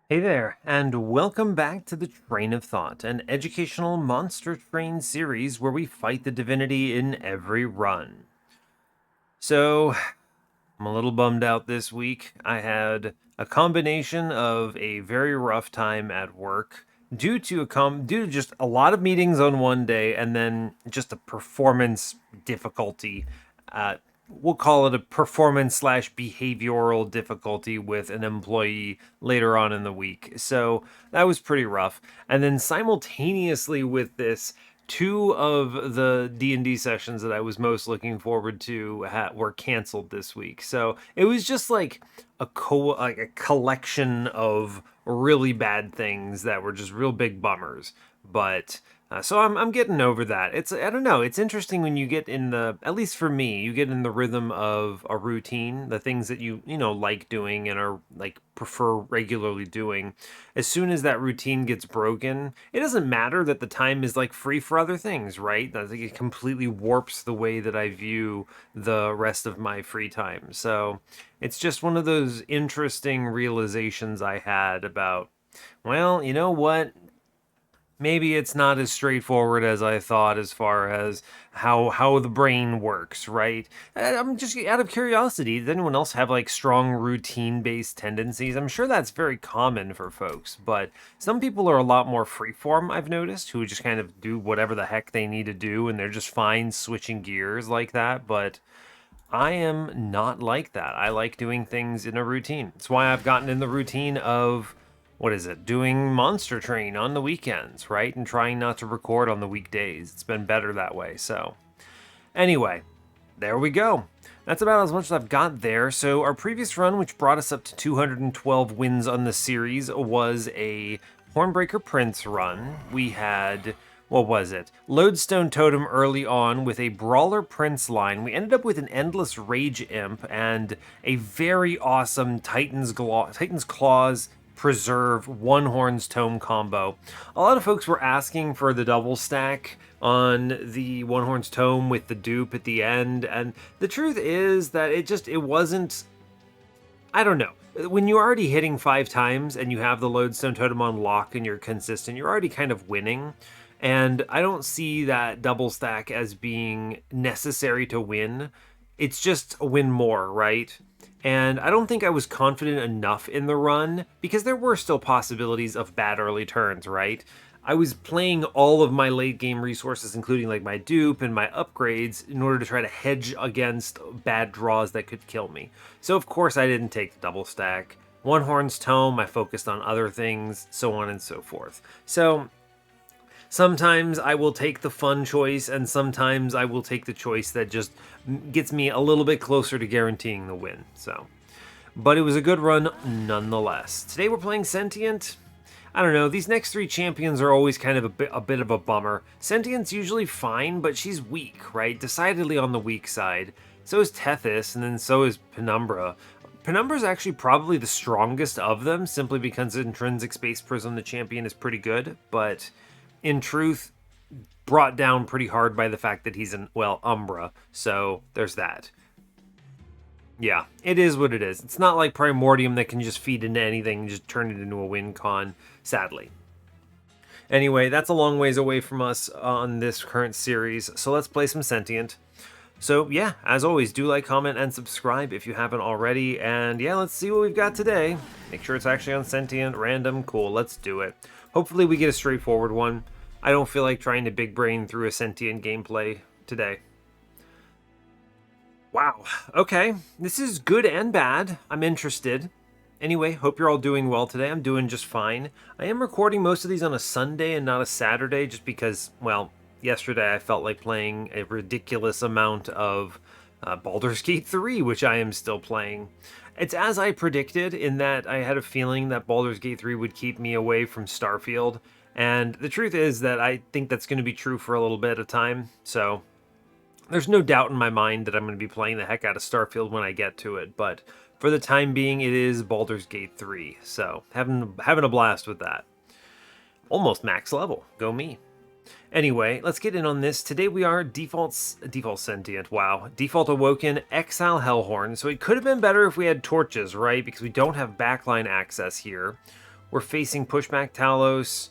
Hey there, and welcome back to the Train of Thought, an educational monster train series where we fight the divinity in every run. So, I'm a little bummed out this week. I had a combination of a very rough time at work due to just a lot of meetings on one day and then just a performance difficulty. We'll call it a performance slash behavioral difficulty with an employee later on in the week. So that was pretty rough. And then simultaneously with this, two of the D&D sessions that I was most looking forward to were canceled this week. So it was just like like a collection of really bad things that were just real big bummers. But so I'm getting over that. I don't know. It's interesting when you get in the, at least for me, you get in the rhythm of a routine, the things that you like doing and are like prefer regularly doing. As soon as that routine gets broken, it doesn't matter that the time is like free for other things, right? I think it completely warps the way that I view the rest of my free time. So it's just one of those interesting realizations I had about, well, you know what? Maybe it's not as straightforward as I thought as far as how the brain works, right? I'm just out of curiosity, does anyone else have like strong routine-based tendencies? I'm sure that's very common for folks, but some people are a lot more freeform, I've noticed, who just kind of do whatever the heck they need to do and they're just fine switching gears like that, but I am not like that. I like doing things in a routine. It's why I've gotten in the routine of, what is it, doing Monster Train on the weekends, right? And trying not to record on the weekdays. It's been better that way. So, anyway, there we go. That's about as much as I've got there. So, our previous run, which brought us up to 212 wins on the series, was a Hornbreaker Prince run. We had, what was it? Lodestone Totem early on with a Brawler Prince line. We ended up with an Endless Rage Imp and a very awesome Titan's Claws Preserve One Horn's Tome combo. A lot of folks were asking for the double stack on the One Horn's Tome with the dupe at the end, and the truth is that it wasn't, I don't know. When you're already hitting 5 times and you have the Lodestone Totem on lock and you're consistent, you're already kind of winning. And I don't see that double stack as being necessary to win. It's just a win more, right? And I don't think I was confident enough in the run because there were still possibilities of bad early turns, right? I was playing all of my late game resources, including like my dupe and my upgrades, in order to try to hedge against bad draws that could kill me. So, of course, I didn't take the double stack. One Horn's Tome, I focused on other things, so on and so forth. So, sometimes I will take the fun choice, and sometimes I will take the choice that just gets me a little bit closer to guaranteeing the win. So, but it was a good run nonetheless. Today we're playing Sentient. I don't know, these next 3 champions are always kind of a bit of a bummer. Sentient's usually fine, but she's weak, right? Decidedly on the weak side. So is Tethys, and then so is Penumbra. Penumbra's actually probably the strongest of them, simply because intrinsic space prism the champion is pretty good, but in truth, brought down pretty hard by the fact that he's an, well, Umbra, so there's that. Yeah, it is what it is. It's not like Primordium that can just feed into anything and just turn it into a win con, sadly. Anyway, that's a long ways away from us on this current series, so let's play some Sentient. So yeah, as always, do like, comment, and subscribe if you haven't already, and yeah, let's see what we've got today. Make sure it's actually on Sentient, random, cool, let's do it. Hopefully we get a straightforward one. I don't feel like trying to big brain through a Sentient gameplay today. Wow, okay, this is good and bad. I'm interested. Anyway, hope you're all doing well today. I'm doing just fine. I am recording most of these on a Sunday and not a Saturday just because, well, yesterday I felt like playing a ridiculous amount of Baldur's Gate 3, which I am still playing. It's as I predicted in that I had a feeling that Baldur's Gate 3 would keep me away from Starfield, and the truth is that I think that's going to be true for a little bit of time, so there's no doubt in my mind that I'm going to be playing the heck out of Starfield when I get to it, but for the time being, it is Baldur's Gate 3, so having a blast with that. Almost max level, go me. Anyway, let's get in on this. Today we are default Sentient, wow. Default Awoken, Exile, Hellhorned. So it could have been better if we had torches, right? Because we don't have backline access here. We're facing Pushback Talos,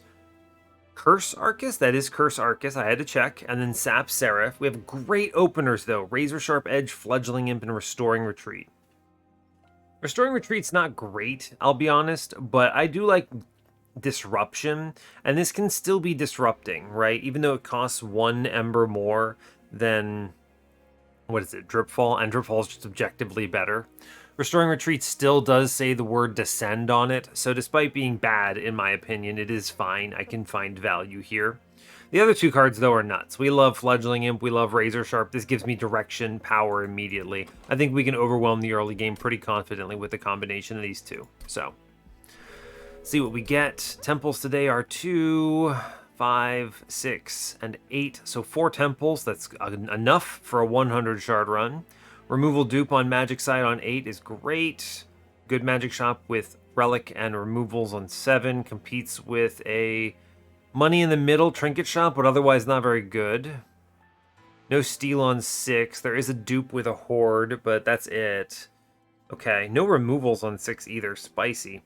Curse Arcus. That is Curse Arcus. I had to check. And then Sap Seraph. We have great openers, though. Razor Sharp Edge, Fledgling Imp, and Restoring Retreat. Restoring Retreat's not great, I'll be honest, but I do like Disruption, and this can still be disrupting, right? Even though it costs 1 Ember more than, what is it, Dripfall, and Dripfall is just objectively better. Restoring Retreat still does say the word Descend on it, so despite being bad, in my opinion, it is fine. I can find value here. The other 2 cards, though, are nuts. We love Fledgling Imp, we love Razor Sharp. This gives me direction, power immediately. I think we can overwhelm the early game pretty confidently with the combination of these 2. So, see what we get. Temples today are 2, 5, 6, and 8. So 4 temples. That's enough for a 100 shard run. Removal dupe on Magic side on 8 is great. Good Magic shop with relic and removals on 7. Competes with a money in the middle trinket shop, but otherwise not very good. No steal on 6. There is a dupe with a horde, but that's it. Okay, no removals on 6 either. Spicy.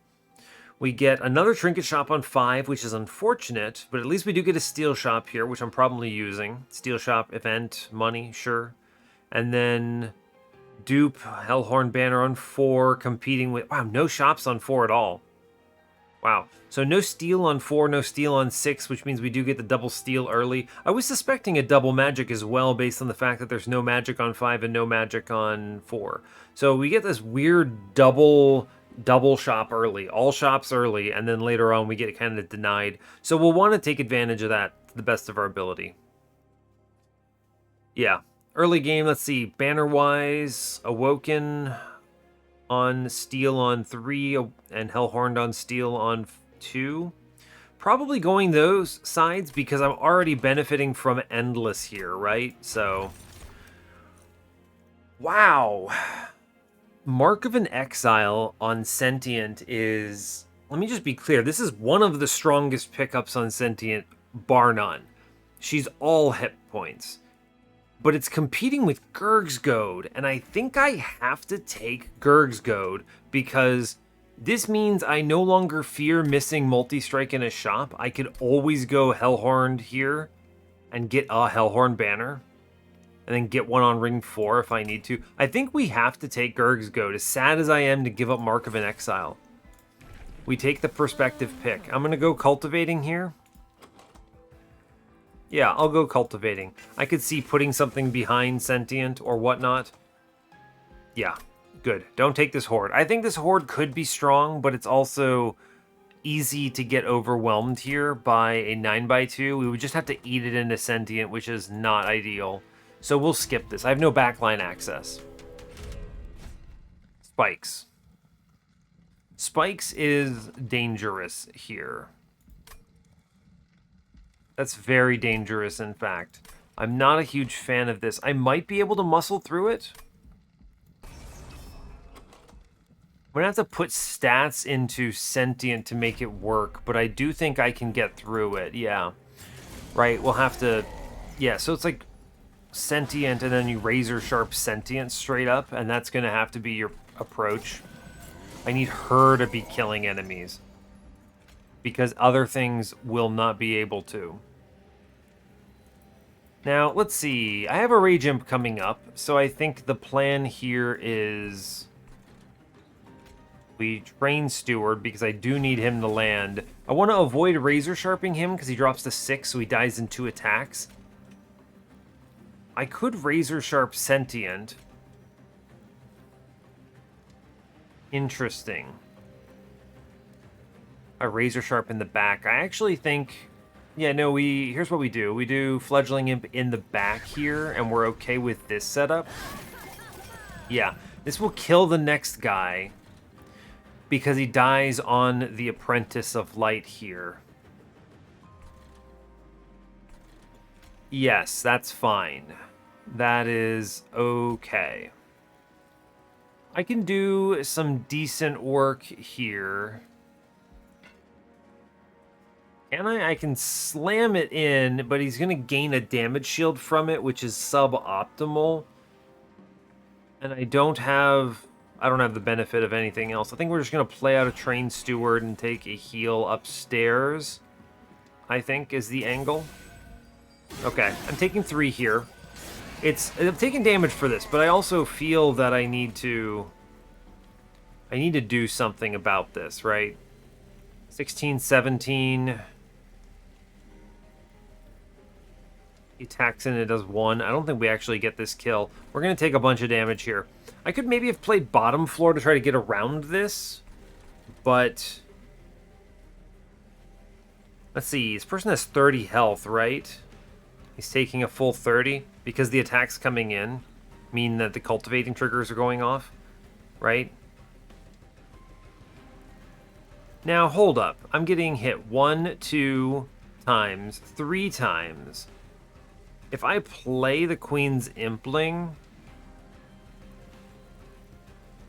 We get another trinket shop on 5, which is unfortunate, but at least we do get a steel shop here, which I'm probably using. Steel shop, event, money, sure. And then dupe, Hellhorned banner on 4, competing with... Wow, no shops on 4 at all. Wow. So no steal on 4, no steal on 6, which means we do get the double steal early. I was suspecting a double magic as well, based on the fact that there's no magic on 5 and no magic on 4. So we get this weird double shop early, all shops early, and then later on we get kind of denied. So we'll want to take advantage of that to the best of our ability. Yeah. Early game, let's see, banner-wise, Awoken on steel on 3, and Hellhorned on steel on 2. Probably going those sides because I'm already benefiting from Endless here, right? So, wow. Mark of an Exile on Sentient is... Let me just be clear, this is one of the strongest pickups on Sentient, bar none. She's all hit points. But it's competing with Gurg's Goad, and I think I have to take Gurg's Goad because this means I no longer fear missing multi-strike in a shop. I could always go Hellhorned here and get a Hellhorned banner, and then get one on ring 4 if I need to. I think we have to take Gurg's Goad, as sad as I am to give up Mark of an Exile. We take the perspective pick. I'm going to go Cultivating here. Yeah, I'll go Cultivating. I could see putting something behind Sentient or whatnot. Yeah, good. Don't take this Horde. I think this Horde could be strong, but it's also easy to get overwhelmed here by a 9x2. We would just have to eat it into Sentient, which is not ideal. So we'll skip this. I have no backline access. Spikes. Spikes is dangerous here. That's very dangerous, in fact. I'm not a huge fan of this. I might be able to muscle through it. I'm going to have to put stats into Sentient to make it work, but I do think I can get through it, yeah. Right, we'll have to... Yeah, so it's like Sentient and then you Razor Sharp Sentient straight up, and that's going to have to be your approach. I need her to be killing enemies, because other things will not be able to. Now, let's see. I have a Rage Imp coming up, so I think the plan here is we train Steward, because I do need him to land. I want to avoid Razor Sharping him, because he drops to 6, so he dies in 2 attacks. I could Razor Sharp Sentient. Interesting. A Razor Sharp in the back. I actually think... Yeah, no, here's what we do. We do Fledgling Imp in the back here, and we're okay with this setup. Yeah, this will kill the next guy because he dies on the Apprentice of Light here. Yes, that's fine. That is okay. I can do some decent work here. Can I? I can slam it in, but he's going to gain a damage shield from it, which is suboptimal. And I don't have I don't have the benefit of anything else. I think we're just going to play out a Train Steward and take a heal upstairs, I think, is the angle. Okay, I'm taking 3 here. I'm taking damage for this, but I also feel that I need to do something about this, right? 16, 17. He attacks and it does 1. I don't think we actually get this kill. We're going to take a bunch of damage here. I could maybe have played bottom floor to try to get around this, but... Let's see, this person has 30 health, right? He's taking a full 30 because the attacks coming in mean that the cultivating triggers are going off, right? Now, hold up. I'm getting hit 1, 2 times, 3 times. If I play the Queen's Impling,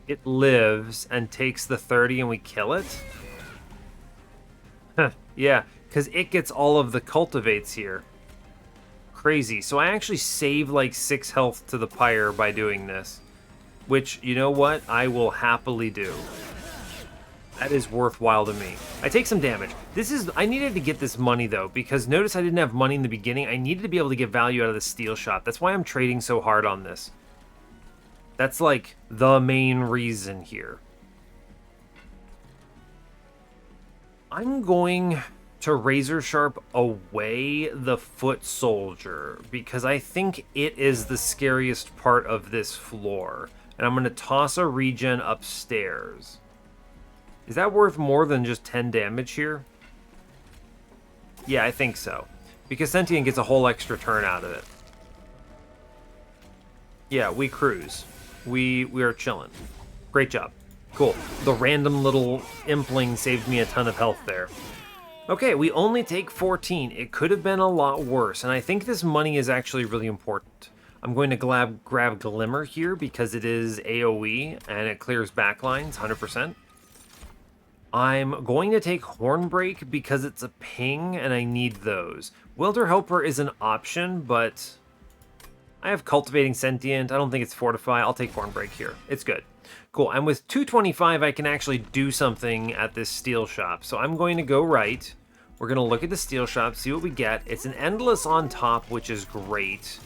it lives and takes the 30 and we kill it? Yeah, because it gets all of the cultivates here. Crazy. So I actually save like 6 health to the pyre by doing this. Which, you know what? I will happily do. That is worthwhile to me. I take some damage. I needed to get this money though, because notice I didn't have money in the beginning. I needed to be able to get value out of the steel shop. That's why I'm trading so hard on this. That's like the main reason here. I'm going to razor sharp away the foot soldier because I think it is the scariest part of this floor. And I'm going to toss a regen upstairs. Is that worth more than just 10 damage here? Yeah, I think so. Because Sentient gets a whole extra turn out of it. Yeah, we cruise. We are chilling. Great job. Cool. The random little impling saved me a ton of health there. Okay, we only take 14. It could have been a lot worse, and I think this money is actually really important. I'm going to grab Glimmer here because it is AoE, and it clears backlines, 100%. I'm going to take Hornbreak because it's a ping, and I need those. Welder Helper is an option, but I have Cultivating Sentient. I don't think it's Fortify. I'll take Hornbreak here. It's good. Cool, and with 225, I can actually do something at this steel shop. So I'm going to go right. We're going to look at the steel shop, see what we get. It's an Endless on top, which is great.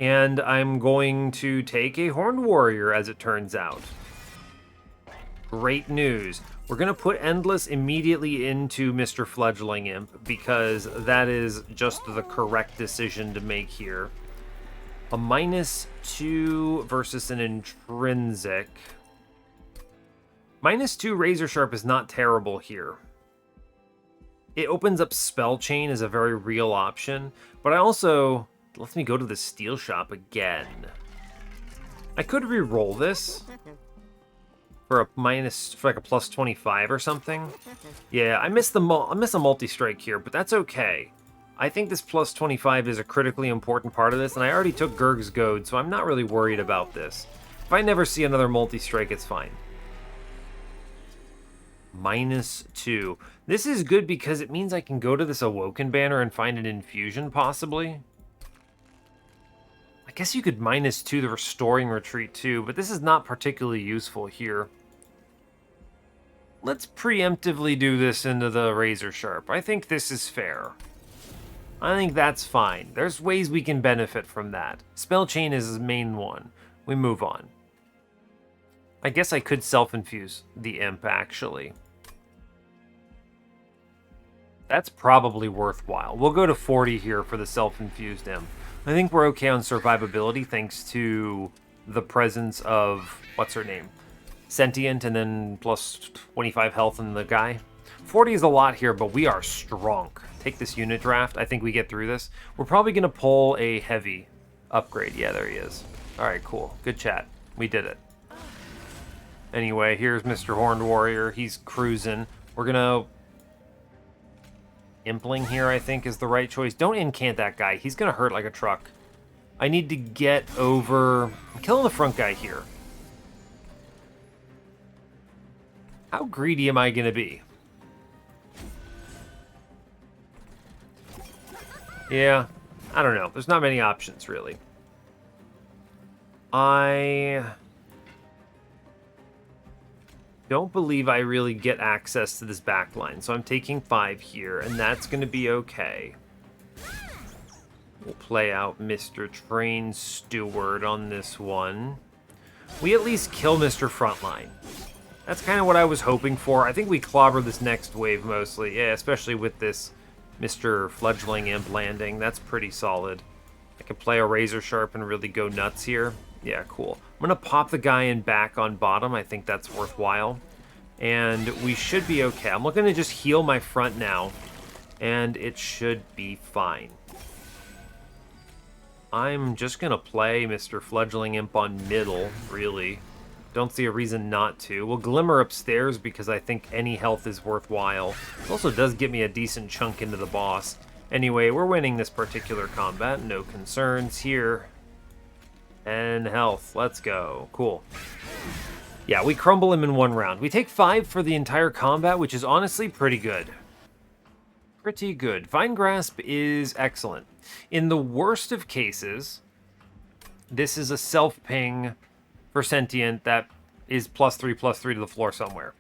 And I'm going to take a Horned Warrior, as it turns out. Great news. We're going to put Endless immediately into Mr. Fledgling Imp, because that is just the correct decision to make here. A -2 versus an intrinsic. -2 Razor Sharp is not terrible here. It opens up Spell Chain as a very real option, but I also lets me go to the steel shop again. I could re-roll this for a like a +25 or something. Yeah, I miss a multi-strike here, but that's okay. I think this +25 is a critically important part of this, and I already took Gurg's Goad, so I'm not really worried about this. If I never see another multi-strike, it's fine. -2. This is good because it means I can go to this Awoken banner and find an infusion, possibly. I guess you could -2 the Restoring Retreat too, but this is not particularly useful here. Let's preemptively do this into the Razor Sharp. I think this is fair. I think that's fine. There's ways we can benefit from that. Spell Chain is his main one. We move on. I guess I could self-infuse the Imp, actually. That's probably worthwhile. We'll go to 40 here for the self-infused Imp. I think we're okay on survivability thanks to the presence of, what's her name? Sentient, and then +25 health in the guy. 40 is a lot here, but we are strong. Take this unit draft. I think we get through this. We're probably going to pull a heavy upgrade. Yeah, there he is. All right, cool. Good chat. We did it. Anyway, here's Mr. Horned Warrior. He's cruising. We're going to... Impling here, I think, is the right choice. Don't incant that guy. He's going to hurt like a truck. I need to get over... I'm killing the front guy here. How greedy am I going to be? Yeah, I don't know. There's not many options, really. I don't believe I really get access to this back line, so I'm taking 5 here, and that's going to be okay. We'll play out Mr. Train Steward on this one. We at least kill Mr. Frontline. That's kind of what I was hoping for. I think we clobber this next wave mostly. Yeah, especially with this Mr. Fledgling Imp landing. That's pretty solid. I can play a Razor Sharp and really go nuts here. Yeah, cool. I'm going to pop the guy in back on bottom. I think that's worthwhile. And we should be okay. I'm looking to just heal my front now. And it should be fine. I'm just going to play Mr. Fledgling Imp on middle, really. Don't see a reason not to. We'll Glimmer upstairs because I think any health is worthwhile. It also does get me a decent chunk into the boss. Anyway, we're winning this particular combat. No concerns here. And health. Let's go. Cool. Yeah, we crumble him in 1 round. We take 5 for the entire combat, which is honestly pretty good. Pretty good. Vine Grasp is excellent. In the worst of cases, this is a self-ping for Sentient that is +3/+3 to the floor somewhere.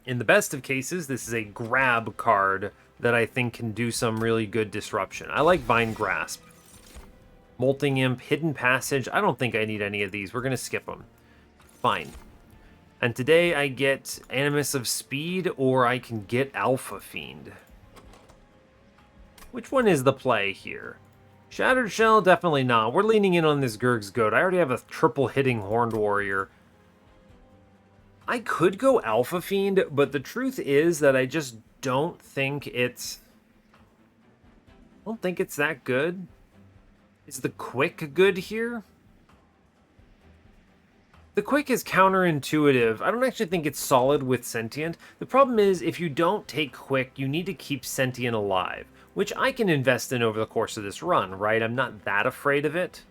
In the best of cases, this is a grab card that I think can do some really good disruption. I like Vine Grasp. Molting Imp, Hidden Passage. I don't think I need any of these. We're going to skip them. Fine. And today I get Animus of Speed, or I can get Alpha Fiend. Which one is the play here? Shattered Shell? Definitely not. We're leaning in on this Gurg's Goat. I already have a triple hitting Horned Warrior. I could go Alpha Fiend, but the truth is that I just don't think it's... I don't think it's that good. Is the Quick good here? The Quick is counterintuitive. I don't actually think it's solid with Sentient. The problem is, if you don't take Quick, you need to keep Sentient alive, which I can invest in over the course of this run, right? I'm not that afraid of it.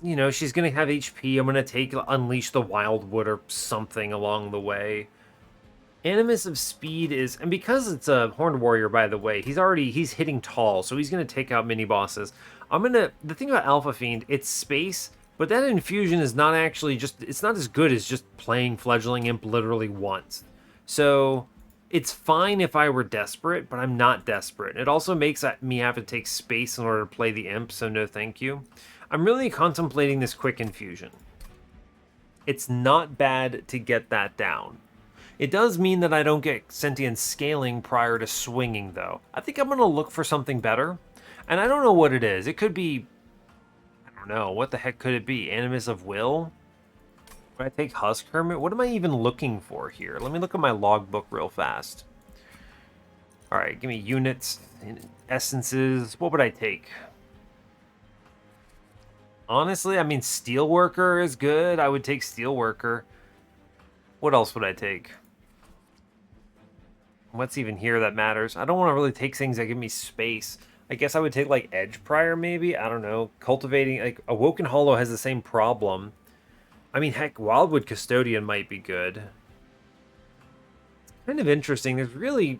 You know, she's going to have HP. I'm going to take Unleash the Wildwood or something along the way. Animus of Speed is... And because it's a Horned Warrior, by the way, he's hitting tall, so he's going to take out mini-bosses. The thing about Alpha Fiend, it's space, but that infusion is not actually just... It's not as good as just playing Fledgling Imp literally once. So... It's fine if I were desperate, but I'm not desperate. It also makes me have to take space in order to play the Imp, so no thank you. I'm really contemplating this Quick Infusion. It's not bad to get that down. It does mean that I don't get Sentient scaling prior to swinging, though. I think I'm going to look for something better, and I don't know what it is. It could be... I don't know. What the heck could it be? Animus of Will? Would I take Husk Hermit? What am I even looking for here? Let me look at my logbook real fast. Alright, give me units, essences. What would I take? Honestly, I mean, Steelworker is good. I would take Steelworker. What else would I take? What's even here that matters? I don't want to really take things that give me space. I guess I would take, like, Edge Prior, maybe? I don't know. Cultivating... Like, Awoken Hollow has the same problem. I mean, heck, Wildwood Custodian might be good. It's kind of interesting. There's really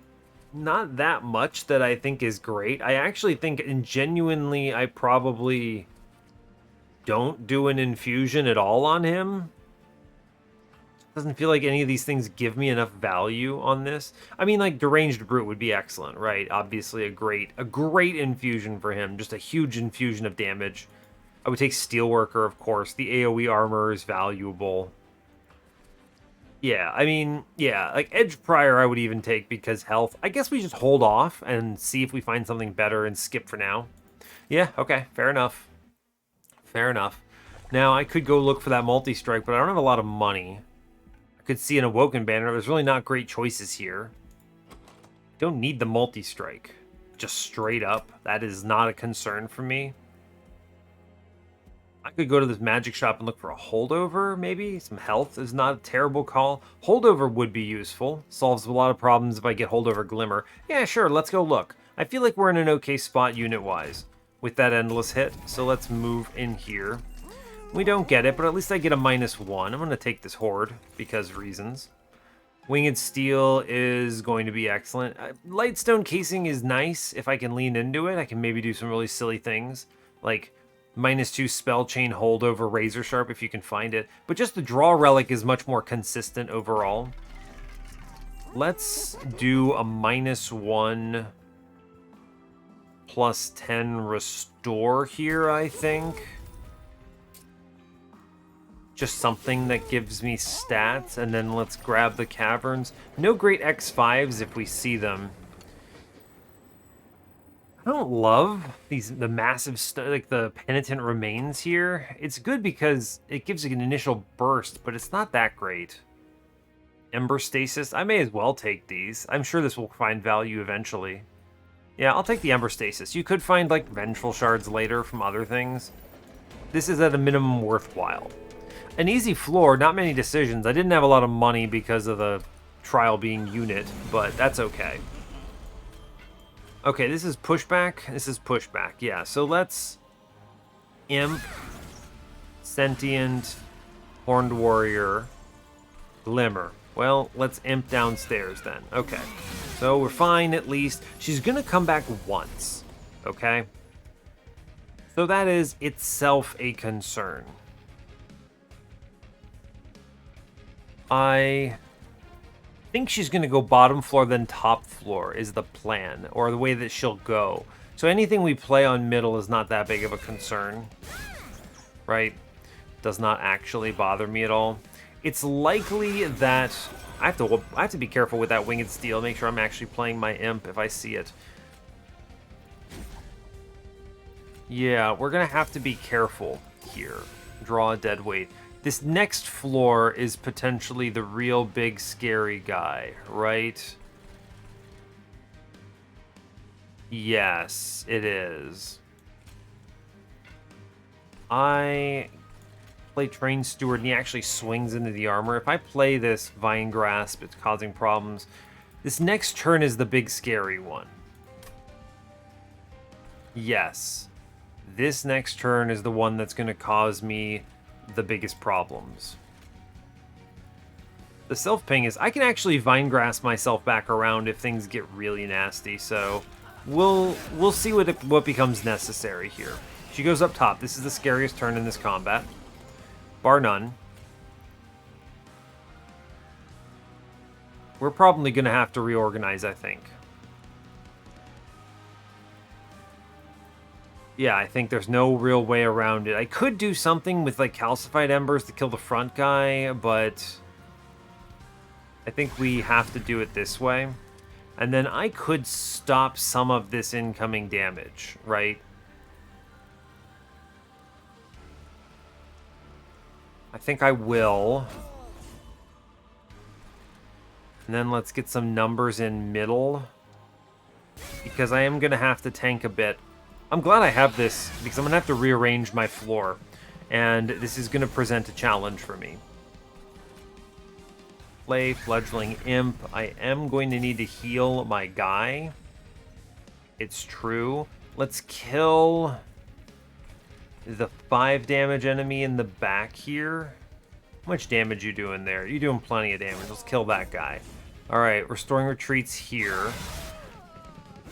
not that much that I think is great. I actually think, genuinely, I probably don't do an infusion at all on him. Doesn't feel like any of these things give me enough value on this. I mean, like, Deranged Brute would be excellent, right? Obviously a great infusion for him. Just a huge infusion of damage. I would take Steelworker, of course. The AoE armor is valuable. Yeah, I mean, yeah, like Edge Prior I would even take because health. I guess we just hold off and see if we find something better and skip for now. Yeah, okay, fair enough. Fair enough. Now, I could go look for that multi-strike, but I don't have a lot of money. I could see an Awoken banner. There's really not great choices here. Don't need the multi-strike. Just straight up. That is not a concern for me. I could go to this magic shop and look for a holdover, maybe? Some health is not a terrible call. Holdover would be useful. Solves a lot of problems if I get holdover glimmer. Yeah, sure, let's go look. I feel like we're in an okay spot unit-wise with that endless hit, so let's move in here. We don't get it, but at least I get a -1. I'm going to take this Horde, because reasons. Winged Steel is going to be excellent. Lightstone Casing is nice. If I can lean into it, I can maybe do some really silly things, like -2 spell chain holdover Razor Sharp if you can find it. But just the draw relic is much more consistent overall. Let's do a -1 +10 restore here, I think. Just something that gives me stats, and then let's grab the caverns. No great X5s if we see them. I don't love the massive like the penitent remains here. It's good because it gives an initial burst, but it's not that great. Ember stasis. I may as well take these. I'm sure this will find value eventually. Yeah, I'll take the Ember stasis. You could find like vengeful shards later from other things. This is at a minimum worthwhile. An easy floor, not many decisions. I didn't have a lot of money because of the trial being unit, but that's okay. Okay, this is pushback. This is pushback, yeah. So let's Imp, Sentient, Horned Warrior, Glimmer. Well, let's Imp downstairs then. Okay, so we're fine at least. She's gonna come back once, okay? So that is itself a concern. I think she's going to go bottom floor, then top floor is the plan, or the way that she'll go. So anything we play on middle is not that big of a concern, right? Does not actually bother me at all. It's likely that I have to be careful with that Winged Steel, make sure I'm actually playing my Imp if I see it. Yeah, we're going to have to be careful here. Draw a dead weight. This next floor is potentially the real big scary guy, right? Yes, it is. I play Train Steward and he actually swings into the armor. If I play this Vine Grasp, it's causing problems. This next turn is the big scary one. Yes. This next turn is the one that's going to cause me the biggest problems. The self-ping is I can actually Vine Grasp myself back around if things get really nasty, so we'll see what becomes necessary here. She goes up top. This is the scariest turn in this combat, bar none. We're probably going to have to reorganize, I think. Yeah, I think there's no real way around it. I could do something with like calcified embers to kill the front guy, but I think we have to do it this way. And then I could stop some of this incoming damage, right? I think I will. And then let's get some numbers in middle, because I am going to have to tank a bit. I'm glad I have this, because I'm going to have to rearrange my floor, and this is going to present a challenge for me. Play Fledgling Imp. I am going to need to heal my guy. It's true. Let's kill the 5 damage enemy in the back here. How much damage you doing there? You're doing plenty of damage. Let's kill that guy. Alright, restoring retreats here.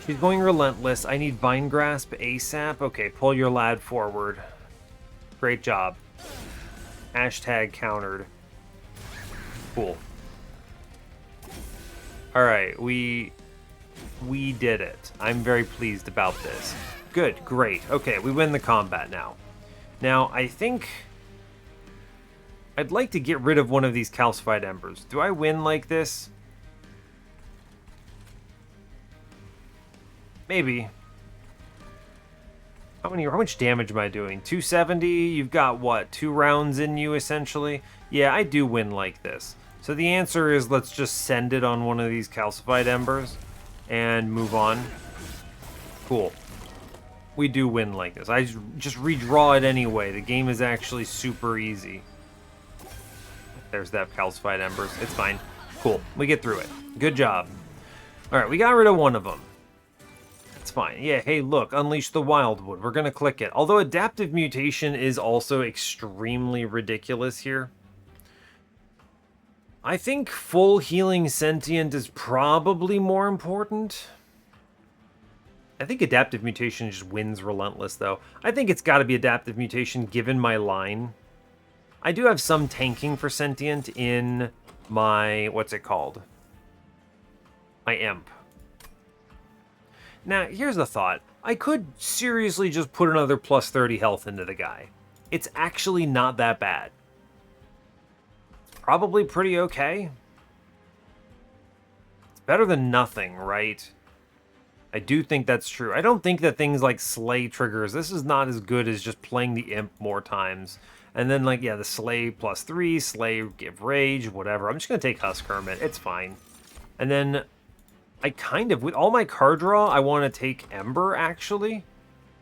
She's going relentless. I need Vine Grasp ASAP. Okay, pull your lad forward. Great job. Hashtag countered. Cool. Alright, we did it. I'm very pleased about this. Good, great. Okay, we win the combat now. Now, I think I'd like to get rid of one of these calcified embers. Do I win like this? Maybe. How much damage am I doing? 270? You've got what? 2 rounds in you essentially? Yeah, I do win like this. So the answer is let's just send it on one of these calcified embers and move on. Cool. We do win like this. I just redraw it anyway. The game is actually super easy. There's that calcified embers. It's fine. Cool. We get through it. Good job. Alright, we got rid of one of them. It's fine. Yeah, hey, look, unleash the Wildwood. We're going to click it. Although adaptive mutation is also extremely ridiculous here. I think full healing sentient is probably more important. I think Adaptive Mutation just wins Relentless, though. I think it's got to be Adaptive Mutation, given my line. I do have some tanking for Sentient in my... what's it called? My Imp. Now, here's the thought. I could seriously just put another plus 30 health into the guy. It's actually not that bad. It's probably pretty okay. It's better than nothing, right? I do think that's true. I don't think that things like Slay triggers. This is not as good as just playing the Imp more times. And then, like, yeah, the Slay plus 3, Slay, give Rage, whatever. I'm just going to take Husk Hermit. It's fine. And then I kind of, with all my card draw, I want to take Ember, actually.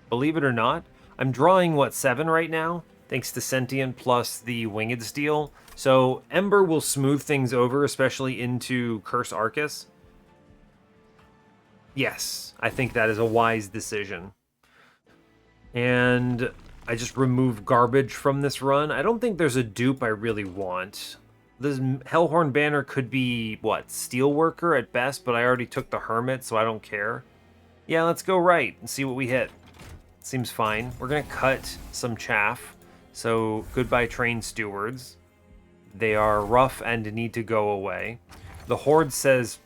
Believe it or not. I'm drawing, what, 7 right now? Thanks to Sentient plus the Winged Steel. So Ember will smooth things over, especially into Curse Arcus. Yes, I think that is a wise decision. And I just remove garbage from this run. I don't think there's a dupe I really want. This Hellhorned banner could be, what, Steelworker at best, but I already took the Hermit, so I don't care. Yeah, let's go right and see what we hit. Seems fine. We're going to cut some chaff. So, goodbye Train Stewards. They are rough and need to go away. The Horde says,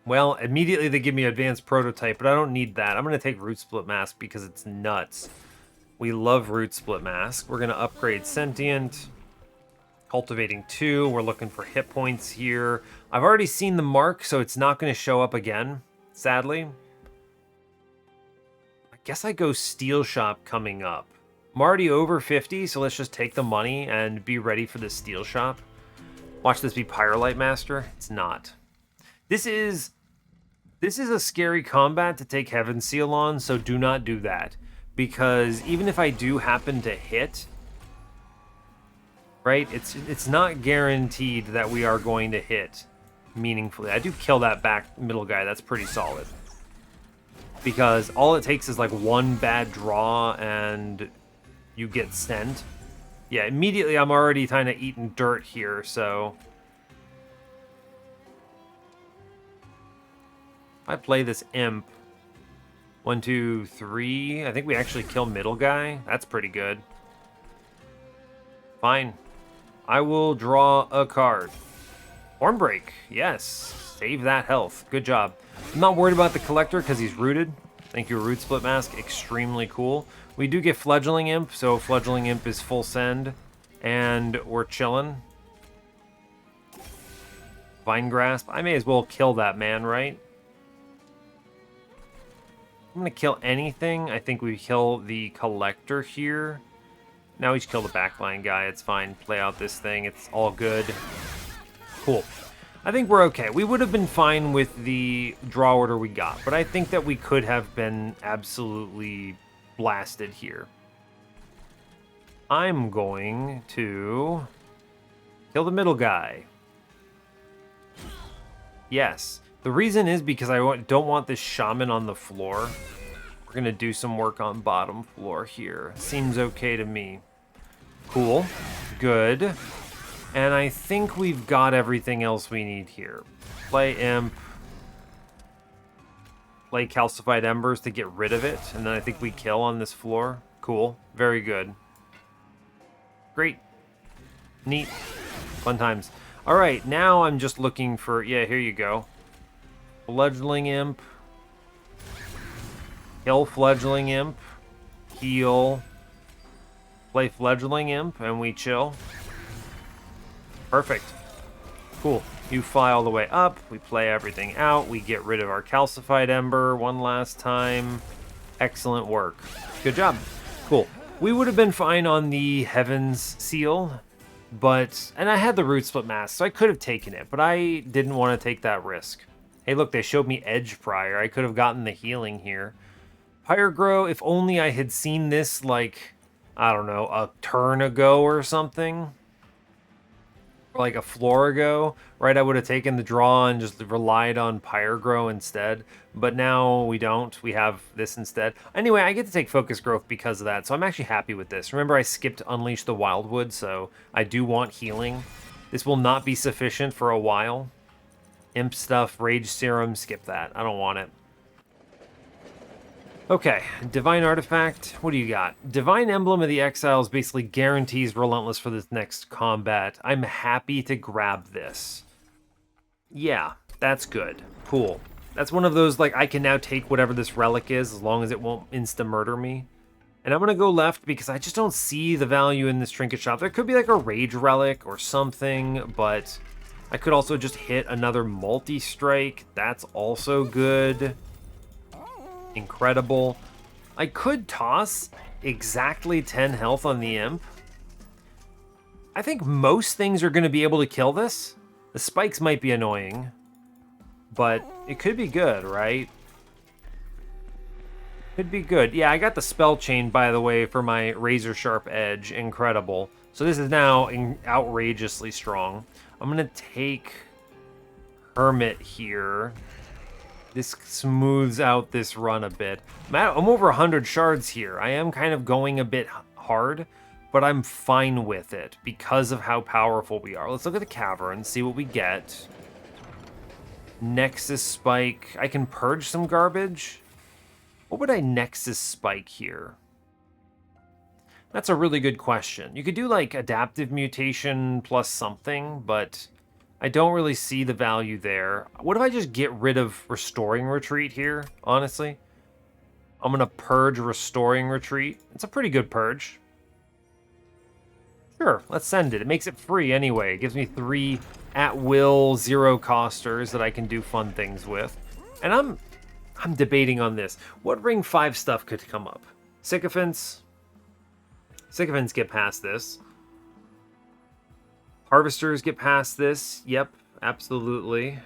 well, immediately they give me Advanced Prototype, but I don't need that. I'm going to take Root Split Mask because it's nuts. We love Root Split Mask. We're going to upgrade Sentient. Cultivating 2. We're looking for hit points here. I've already seen the mark, so it's not going to show up again, sadly. I guess I go Steel Shop coming up. I'm already over 50, so let's just take the money and be ready for the Steel Shop. Watch this be Pyrolite Master. It's not. This is a scary combat to take Heaven Seal on, so do not do that. Because even if I do happen to hit, right, it's not guaranteed that we are going to hit meaningfully. I do kill that back middle guy. That's pretty solid. Because all it takes is like one bad draw and you get sent. Yeah, immediately I'm already kind of eating dirt here, so... I play this Imp. 1, 2, 3. I think we actually kill middle guy. That's pretty good. Fine. I will draw a card. Hornbreak. Yes. Save that health. Good job. I'm not worried about the Collector because he's rooted. Thank you, Root Split Mask. Extremely cool. We do get Fledgling Imp, so Fledgling Imp is full send. And we're chilling. Vine Grasp. I may as well kill that man, right? I'm going to kill anything. I think we kill the Collector here. Now we just kill the backline guy. It's fine. Play out this thing. It's all good. Cool. I think we're okay. We would have been fine with the draw order we got, but I think that we could have been absolutely blasted here. I'm going to kill the middle guy. Yes. The reason is because I don't want this shaman on the floor. We're going to do some work on bottom floor here. Seems okay to me. Cool. Good. And I think we've got everything else we need here. Play Imp. Play Calcified Embers to get rid of it. And then I think we kill on this floor. Cool. Very good. Great. Neat. Fun times. Alright, now I'm just looking for... Yeah, here you go. Fledgling Imp. Kill Fledgling Imp. Heal. Play Fledgling Imp, and we chill. Perfect. Cool. You fly all the way up. We play everything out. We get rid of our Calcified Ember one last time. Excellent work. Good job. Cool. We would have been fine on the Heavens Seal, but... And I had the Root Split Mask, so I could have taken it, but I didn't want to take that risk. Hey, look, they showed me Edge Prior. I could have gotten the healing here. Pyregrow, if only I had seen this, like, I don't know, a turn ago or something. Or like a floor ago, right? I would have taken the draw and just relied on Pyregrow instead. But now we don't. We have this instead. Anyway, I get to take Focus Growth because of that, so I'm actually happy with this. Remember, I skipped Unleash the Wildwood, so I do want healing. This will not be sufficient for a while. Imp stuff, Rage Serum, skip that. I don't want it. Okay, Divine Artifact. What do you got? Divine Emblem of the Exiles basically guarantees Relentless for this next combat. I'm happy to grab this. Yeah, that's good. Cool. That's one of those, like, I can now take whatever this relic is as long as it won't insta-murder me. And I'm going to go left because I just don't see the value in this trinket shop. There could be like a rage relic or something, but I could also just hit another multi-strike. That's also good. Incredible. I could toss exactly 10 health on the imp. I think most things are going to be able to kill this. The spikes might be annoying, but it could be good, right? Could be good. Yeah, I got the spell chain, by the way, for my razor sharp edge. Incredible. So this is now outrageously strong. I'm going to take Hermit here. This smooths out this run a bit. I'm over 100 shards here. I am kind of going a bit hard, but I'm fine with it because of how powerful we are. Let's look at the cavern, see what we get. Nexus Spike. I can purge some garbage. What would I Nexus Spike here? That's a really good question. You could do like Adaptive Mutation plus something, but I don't really see the value there. What if I just get rid of Restoring Retreat here, honestly? I'm going to purge Restoring Retreat. It's a pretty good purge. Sure, let's send it. It makes it free anyway. It gives me 3 at-will zero-costers that I can do fun things with. And I'm debating on this. What Ring 5 stuff could come up? Sycophants? Sycophants get past this. Harvesters get past this. Yep, absolutely.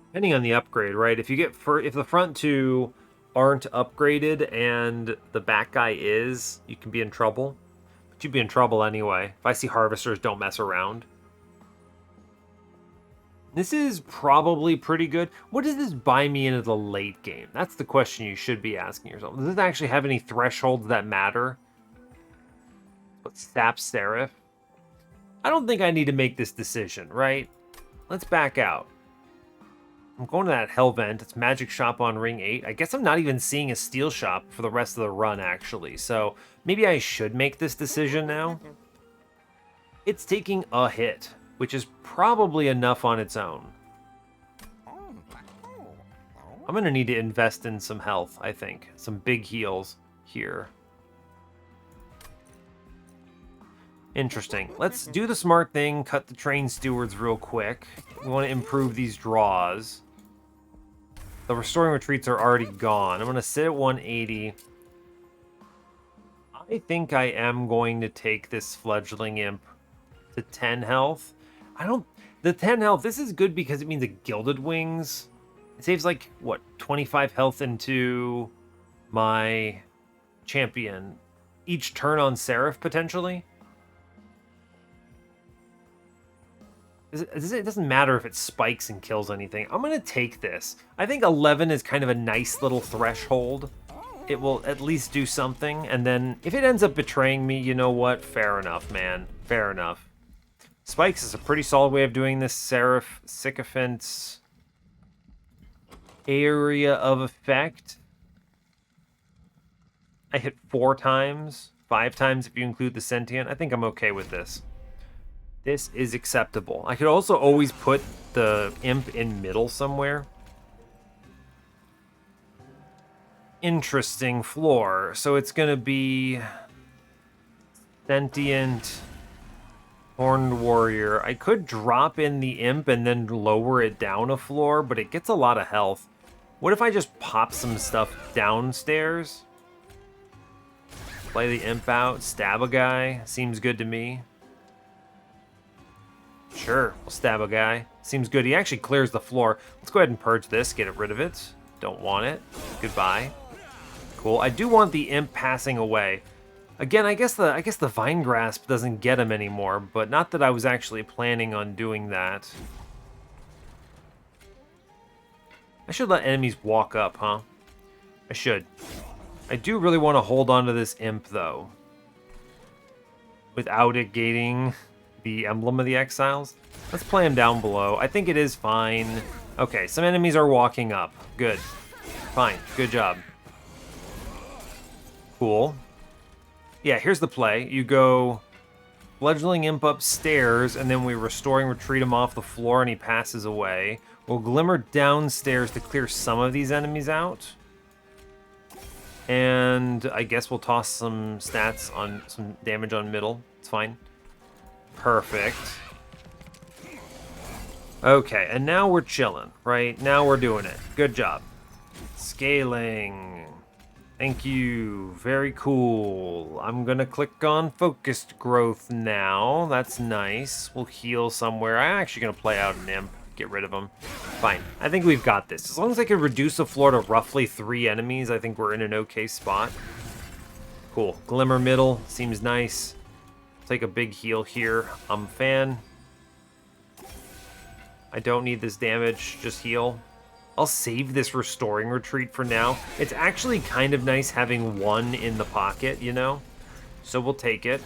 Depending on the upgrade, right? If the front 2 aren't upgraded and the back guy is, you can be in trouble. But you'd be in trouble anyway. If I see Harvesters, don't mess around. This is probably pretty good. What does this buy me into the late game? That's the question you should be asking yourself. Does this actually have any thresholds that matter? What Sap Seraph? I don't think I need to make this decision, right? Let's back out. I'm going to that Hell Vent. It's Magic Shop on Ring 8. I guess I'm not even seeing a Steel Shop for the rest of the run, actually. So maybe I should make this decision now. It's taking a hit, which is probably enough on its own. I'm going to need to invest in some health, I think. Some big heals here. Interesting. Let's do the smart thing, cut the Train Stewards real quick. We want to improve these draws. The Restoring Retreats are already gone. I'm going to sit at 180. I think I am going to take this Fledgling Imp to 10 health. The 10 health, this is good because it means a Gilded Wings. It saves like, what, 25 health into my champion each turn on Seraph, potentially. It doesn't matter if it spikes and kills anything. I'm going to take this. I think 11 is kind of a nice little threshold. It will at least do something. And then if it ends up betraying me, you know what? Fair enough, man. Fair enough. Spikes is a pretty solid way of doing this. Seraph, Sycophants, area of effect. I hit 4 times, 5 times if you include the Sentient. I think I'm okay with this. This is acceptable. I could also always put the Imp in middle somewhere. Interesting floor. So it's going to be Sentient, Horned Warrior. I could drop in the Imp and then lower it down a floor, but it gets a lot of health. What if I just pop some stuff downstairs? Play the Imp out, stab a guy. Seems good to me. Sure, we'll stab a guy. Seems good. He actually clears the floor. Let's go ahead and purge this, get rid of it. Don't want it. Goodbye. Cool. I do want the Imp passing away. Again, I guess the Vine Grasp doesn't get him anymore, but not that I was actually planning on doing that. I should let enemies walk up, huh? I should. I do really want to hold on to this Imp, though. Without it gating the Emblem of the Exiles. Let's play him down below. I think it is fine. Okay, some enemies are walking up. Good. Fine. Good job. Cool. Yeah, here's the play. You go Fledgling Imp upstairs, and then we Restoring Retreat him off the floor, and he passes away. We'll Glimmer downstairs to clear some of these enemies out. And I guess we'll toss some stats on some damage on middle. It's fine. Perfect. Okay, and now we're chilling, right? Now we're doing it. Good job. Scaling. Thank you. Very cool. I'm gonna click on Focused Growth now. That's nice. We'll heal somewhere. I'm actually gonna play out an Imp. Get rid of him. Fine. I think we've got this. As long as I can reduce the floor to roughly 3 enemies, I think we're in an okay spot. Cool. Glimmer middle. Seems nice. Take a big heal here. I'm a fan. I don't need this damage. Just heal. I'll save this Restoring Retreat for now. It's actually kind of nice having 1 in the pocket, you know? So we'll take it.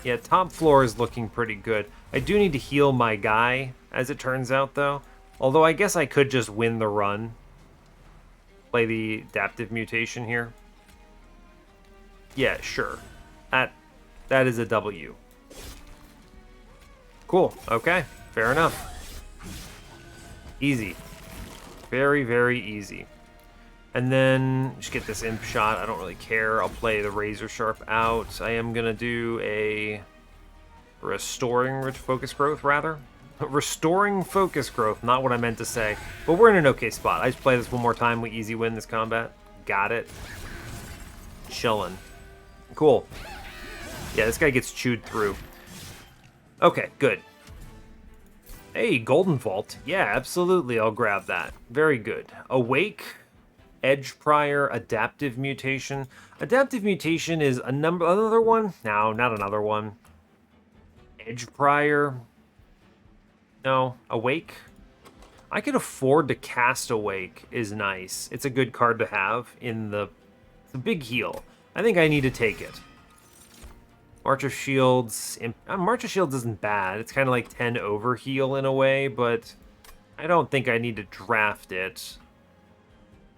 Yeah, top floor is looking pretty good. I do need to heal my guy, as it turns out, though. Although I guess I could just win the run. Play the Adaptive Mutation here. Yeah, sure. That is a W. Cool. Okay. Fair enough. Easy. Very, very easy. And then just get this Imp shot. I don't really care. I'll play the Razor Sharp out. I am going to do a Restoring Focus Growth, rather. Restoring Focus Growth, not what I meant to say. But we're in an okay spot. I just play this one more time. We easy win this combat. Got it. Chillin'. Cool. Yeah, this guy gets chewed through. Okay, good. Hey, Golden Vault. Yeah, absolutely, I'll grab that. Very good. Awake, Edge Prior, Adaptive Mutation. Adaptive Mutation is another one? No, not another one. Edge Prior. No, Awake. I could afford to cast Awake is nice. It's a good card to have in the big heal. I think I need to take it. March of Shields. March of Shields isn't bad. It's kind of like 10 overheal in a way, but I don't think I need to draft it.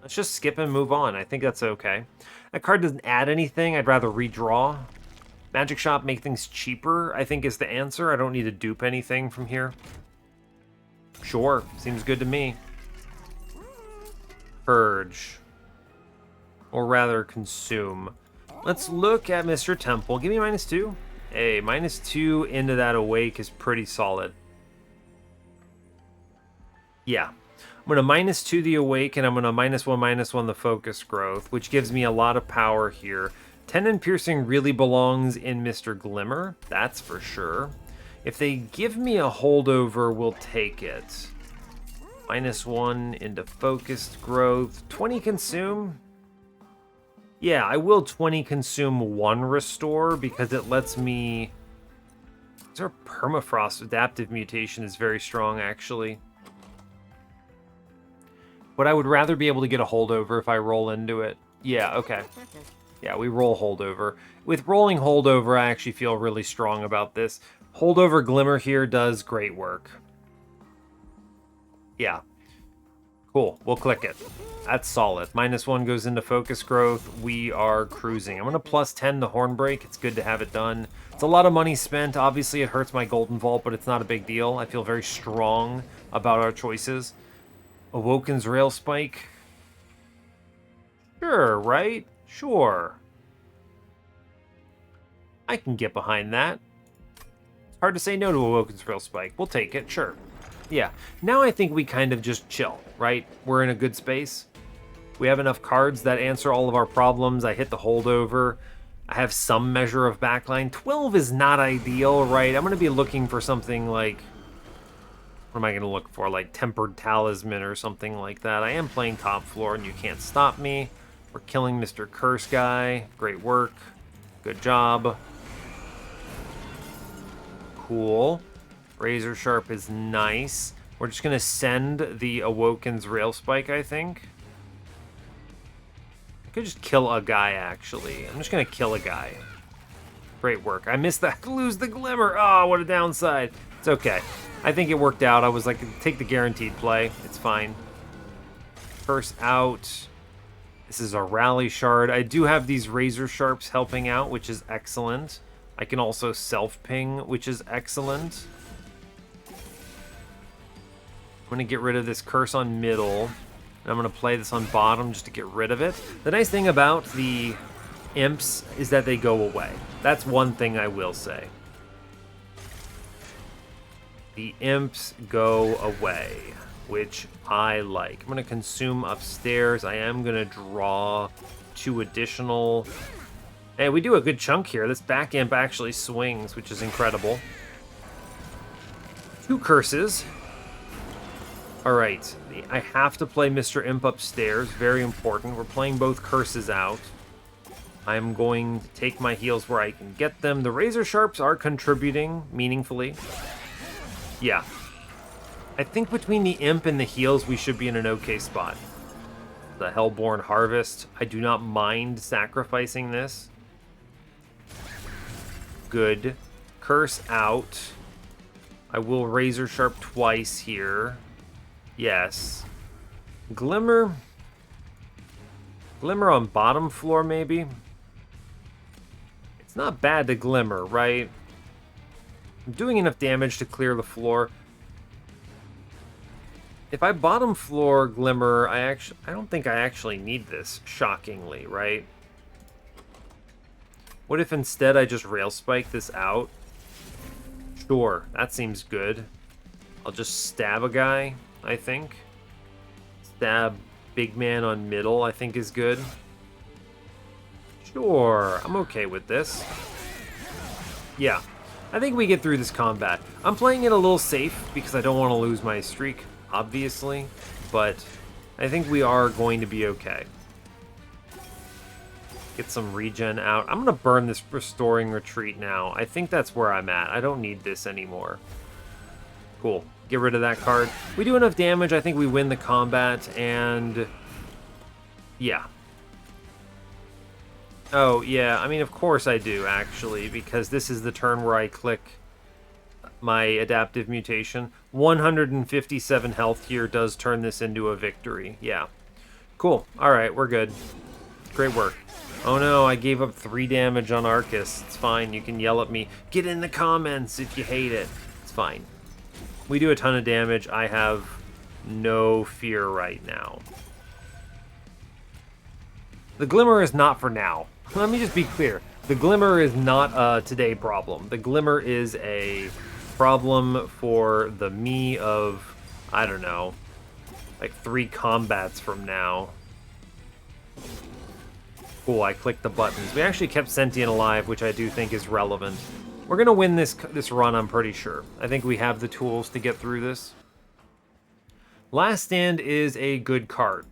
Let's just skip and move on. I think that's okay. That card doesn't add anything. I'd rather redraw. Magic Shop, make things cheaper, I think is the answer. I don't need to dupe anything from here. Sure, seems good to me. Purge. Or rather, consume. Let's look at Mr. Temple. Give me -2. Hey, -2 into that Awake is pretty solid. Yeah. I'm going to -2 the Awake, and I'm going to -1/-1 the Focus Growth, which gives me a lot of power here. 10 and Piercing really belongs in Mr. Glimmer. That's for sure. If they give me a holdover, we'll take it. -1 into Focused Growth. 20 Consume. Yeah, I will 20 consume 1 Restore because it lets me... Is there Permafrost? Adaptive Mutation is very strong, actually. But I would rather be able to get a holdover if I roll into it. Yeah, okay. Yeah, we roll holdover. With rolling holdover, I actually feel really strong about this. Holdover Glimmer here does great work. Yeah. Cool, we'll click it. That's solid. -1 goes into Focus Growth. We are cruising. I'm going to +10 the Hornbreak. It's good to have it done. It's a lot of money spent. Obviously, it hurts my Golden Vault, but it's not a big deal. I feel very strong about our choices. Awoken's Rail Spike. Sure, right? Sure. I can get behind that. It's hard to say no to Awoken's Rail Spike. We'll take it, sure. Yeah, now I think we kind of just chill, right? We're in a good space. We have enough cards that answer all of our problems. I hit the holdover. I have some measure of backline. 12 is not ideal, right? I'm going to be looking for something like... What am I going to look for? Like Tempered Talisman or something like that. I am playing top floor and you can't stop me. We're killing Mr. Curse Guy. Great work. Good job. Cool. Razor Sharp is nice. We're just going to send the Awoken's Rail Spike, I think. I could just kill a guy, actually. I'm just going to kill a guy. Great work. I missed that. Lose the Glimmer. Oh, what a downside. It's okay. I think it worked out. I was like, take the guaranteed play. It's fine. Curse out. This is a Rally Shard. I do have these Razor Sharps helping out, which is excellent. I can also self-ping, which is excellent. I'm going to get rid of this curse on middle. And I'm going to play this on bottom just to get rid of it. The nice thing about the imps is that they go away. That's one thing I will say. The imps go away, which I like. I'm going to consume upstairs. I am going to draw 2 additional. Hey, we do a good chunk here. This back imp actually swings, which is incredible. 2 curses. All right, I have to play Mr. Imp upstairs. Very important. We're playing both curses out. I'm going to take my heals where I can get them. The Razor Sharps are contributing meaningfully. Yeah. I think between the Imp and the heals, we should be in an okay spot. The Hellhorned Harvest. I do not mind sacrificing this. Good. Curse out. I will Razor Sharp twice here. Yes. Glimmer. Glimmer on bottom floor, maybe? It's not bad to Glimmer, right? I'm doing enough damage to clear the floor. If I bottom floor Glimmer, I don't think I actually need this, shockingly, right? What if instead I just Rail Spike this out? Sure, that seems good. I'll just stab a guy, I think. Stab big man on middle, I think is good. Sure, I'm okay with this. Yeah, I think we get through this combat. I'm playing it a little safe because I don't want to lose my streak, obviously, but I think we are going to be okay. Get some regen out. I'm going to burn this Restoring Retreat now. I think that's where I'm at. I don't need this anymore. Cool. Get rid of that card. We do enough damage. I think we win the combat, and yeah. Oh, yeah. I mean, of course I do, actually, because this is the turn where I click my adaptive mutation. 157 health here does turn this into a victory. Yeah. Cool. All right, we're good. Great work. Oh no, I gave up 3 damage on Arcus. It's fine. You can yell at me. Get in the comments if you hate it. It's fine. We do a ton of damage. I have no fear right now. The Glimmer is not for now. Let me just be clear. The Glimmer is not a today problem. The Glimmer is a problem for the me of, I don't know, like 3 combats from now. Cool, I clicked the buttons. We actually kept Sentient alive, which I do think is relevant. We're going to win this run, I'm pretty sure. I think we have the tools to get through this. Last Stand is a good card.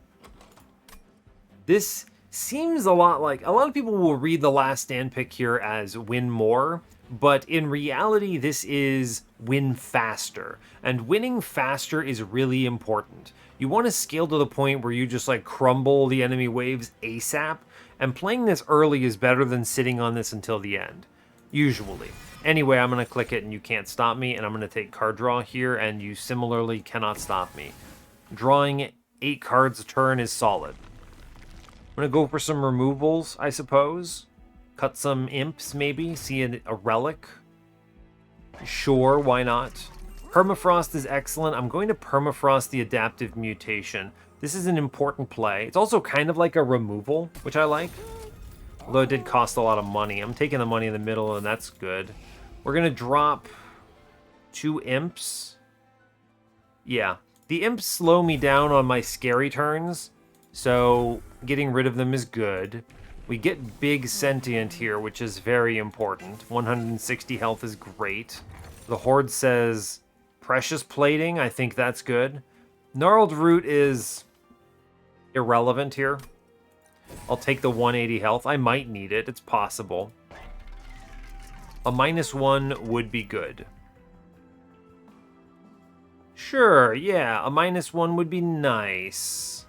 This seems a lot like... A lot of people will read the Last Stand pick here as win more, but in reality, this is win faster. And winning faster is really important. You want to scale to the point where you just like crumble the enemy waves ASAP, and playing this early is better than sitting on this until the end. Usually. Anyway, I'm going to click it and you can't stop me, and I'm going to take card draw here, and you similarly cannot stop me. Drawing 8 cards a turn is solid. I'm going to go for some removals, I suppose. Cut some imps, maybe. See a relic. Sure, why not? Permafrost is excellent. I'm going to Permafrost the adaptive mutation. This is an important play. It's also kind of like a removal, which I like. Although it did cost a lot of money. I'm taking the money in the middle, and that's good. We're going to drop 2 imps. Yeah. The imps slow me down on my scary turns, so getting rid of them is good. We get big Sentient here, which is very important. 160 health is great. The Horde says Precious Plating. I think that's good. Gnarled Root is irrelevant here. I'll take the 180 health. I might need it. It's possible. A -1 would be good. Sure, yeah, a -1 would be nice.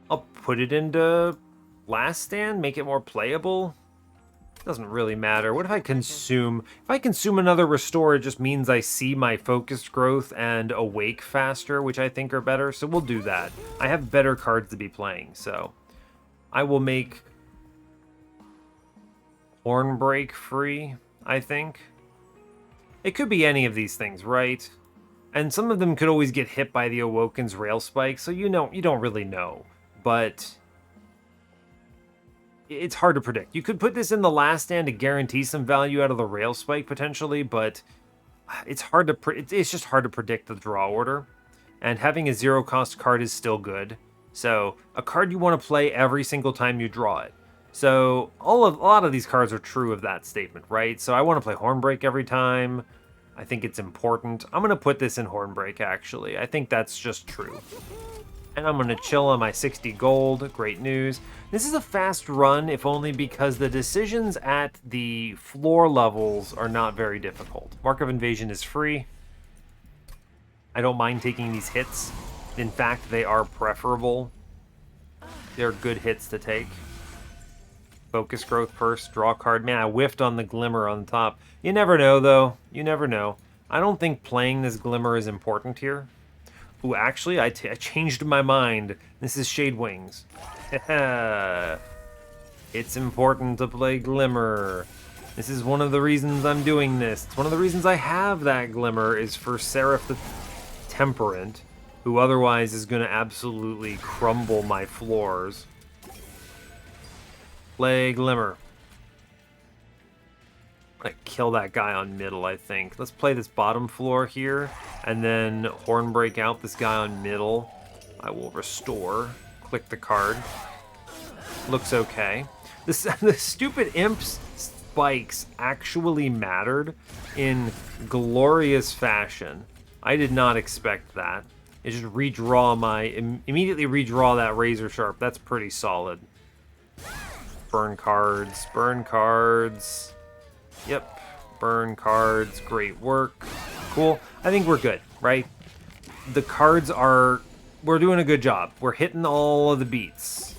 I'll put it into Last Stand, make it more playable. Doesn't really matter. What if I consume... If I consume another Restore, it just means I see my focused growth and Awake faster, which I think are better, so we'll do that. I have better cards to be playing, so... I will make Hornbreak free, I think. It could be any of these things, right? And some of them could always get hit by the Awoken's Rail Spike, so you don't really know. But it's hard to predict. You could put this in the last stand to guarantee some value out of the Rail Spike potentially, but it's hard to it's just hard to predict the draw order. And having a zero cost card is still good. So a card you want to play every single time you draw it. So a lot of these cards are true of that statement, right? So I want to play Hornbreak every time. I think it's important. I'm going to put this in Hornbreak, actually. I think that's just true. And I'm going to chill on my 60 gold. Great news. This is a fast run, if only because the decisions at the floor levels are not very difficult. Mark of Invasion is free. I don't mind taking these hits. In fact, they are preferable. They're good hits to take. Focus growth first, draw a card. Man, I whiffed on the Glimmer on the top. You never know, though. You never know. I don't think playing this Glimmer is important here. Ooh, actually, I changed my mind. This is Shade Wings. It's important to play Glimmer. This is one of the reasons I'm doing this. It's one of the reasons I have that Glimmer is for Seraph the Temperate, who otherwise is going to absolutely crumble my floors. Play Glimmer. I'm going to kill that guy on middle, I think. Let's play this bottom floor here, and then Hornbreak out this guy on middle. I will restore. Click the card. Looks okay. The stupid Imp's spikes actually mattered in glorious fashion. I did not expect that. It just immediately redraw that Razor Sharp. That's pretty solid. Burn cards, burn cards. Yep, burn cards, great work. Cool, I think we're good, right? The cards we're doing a good job. We're hitting all of the beats.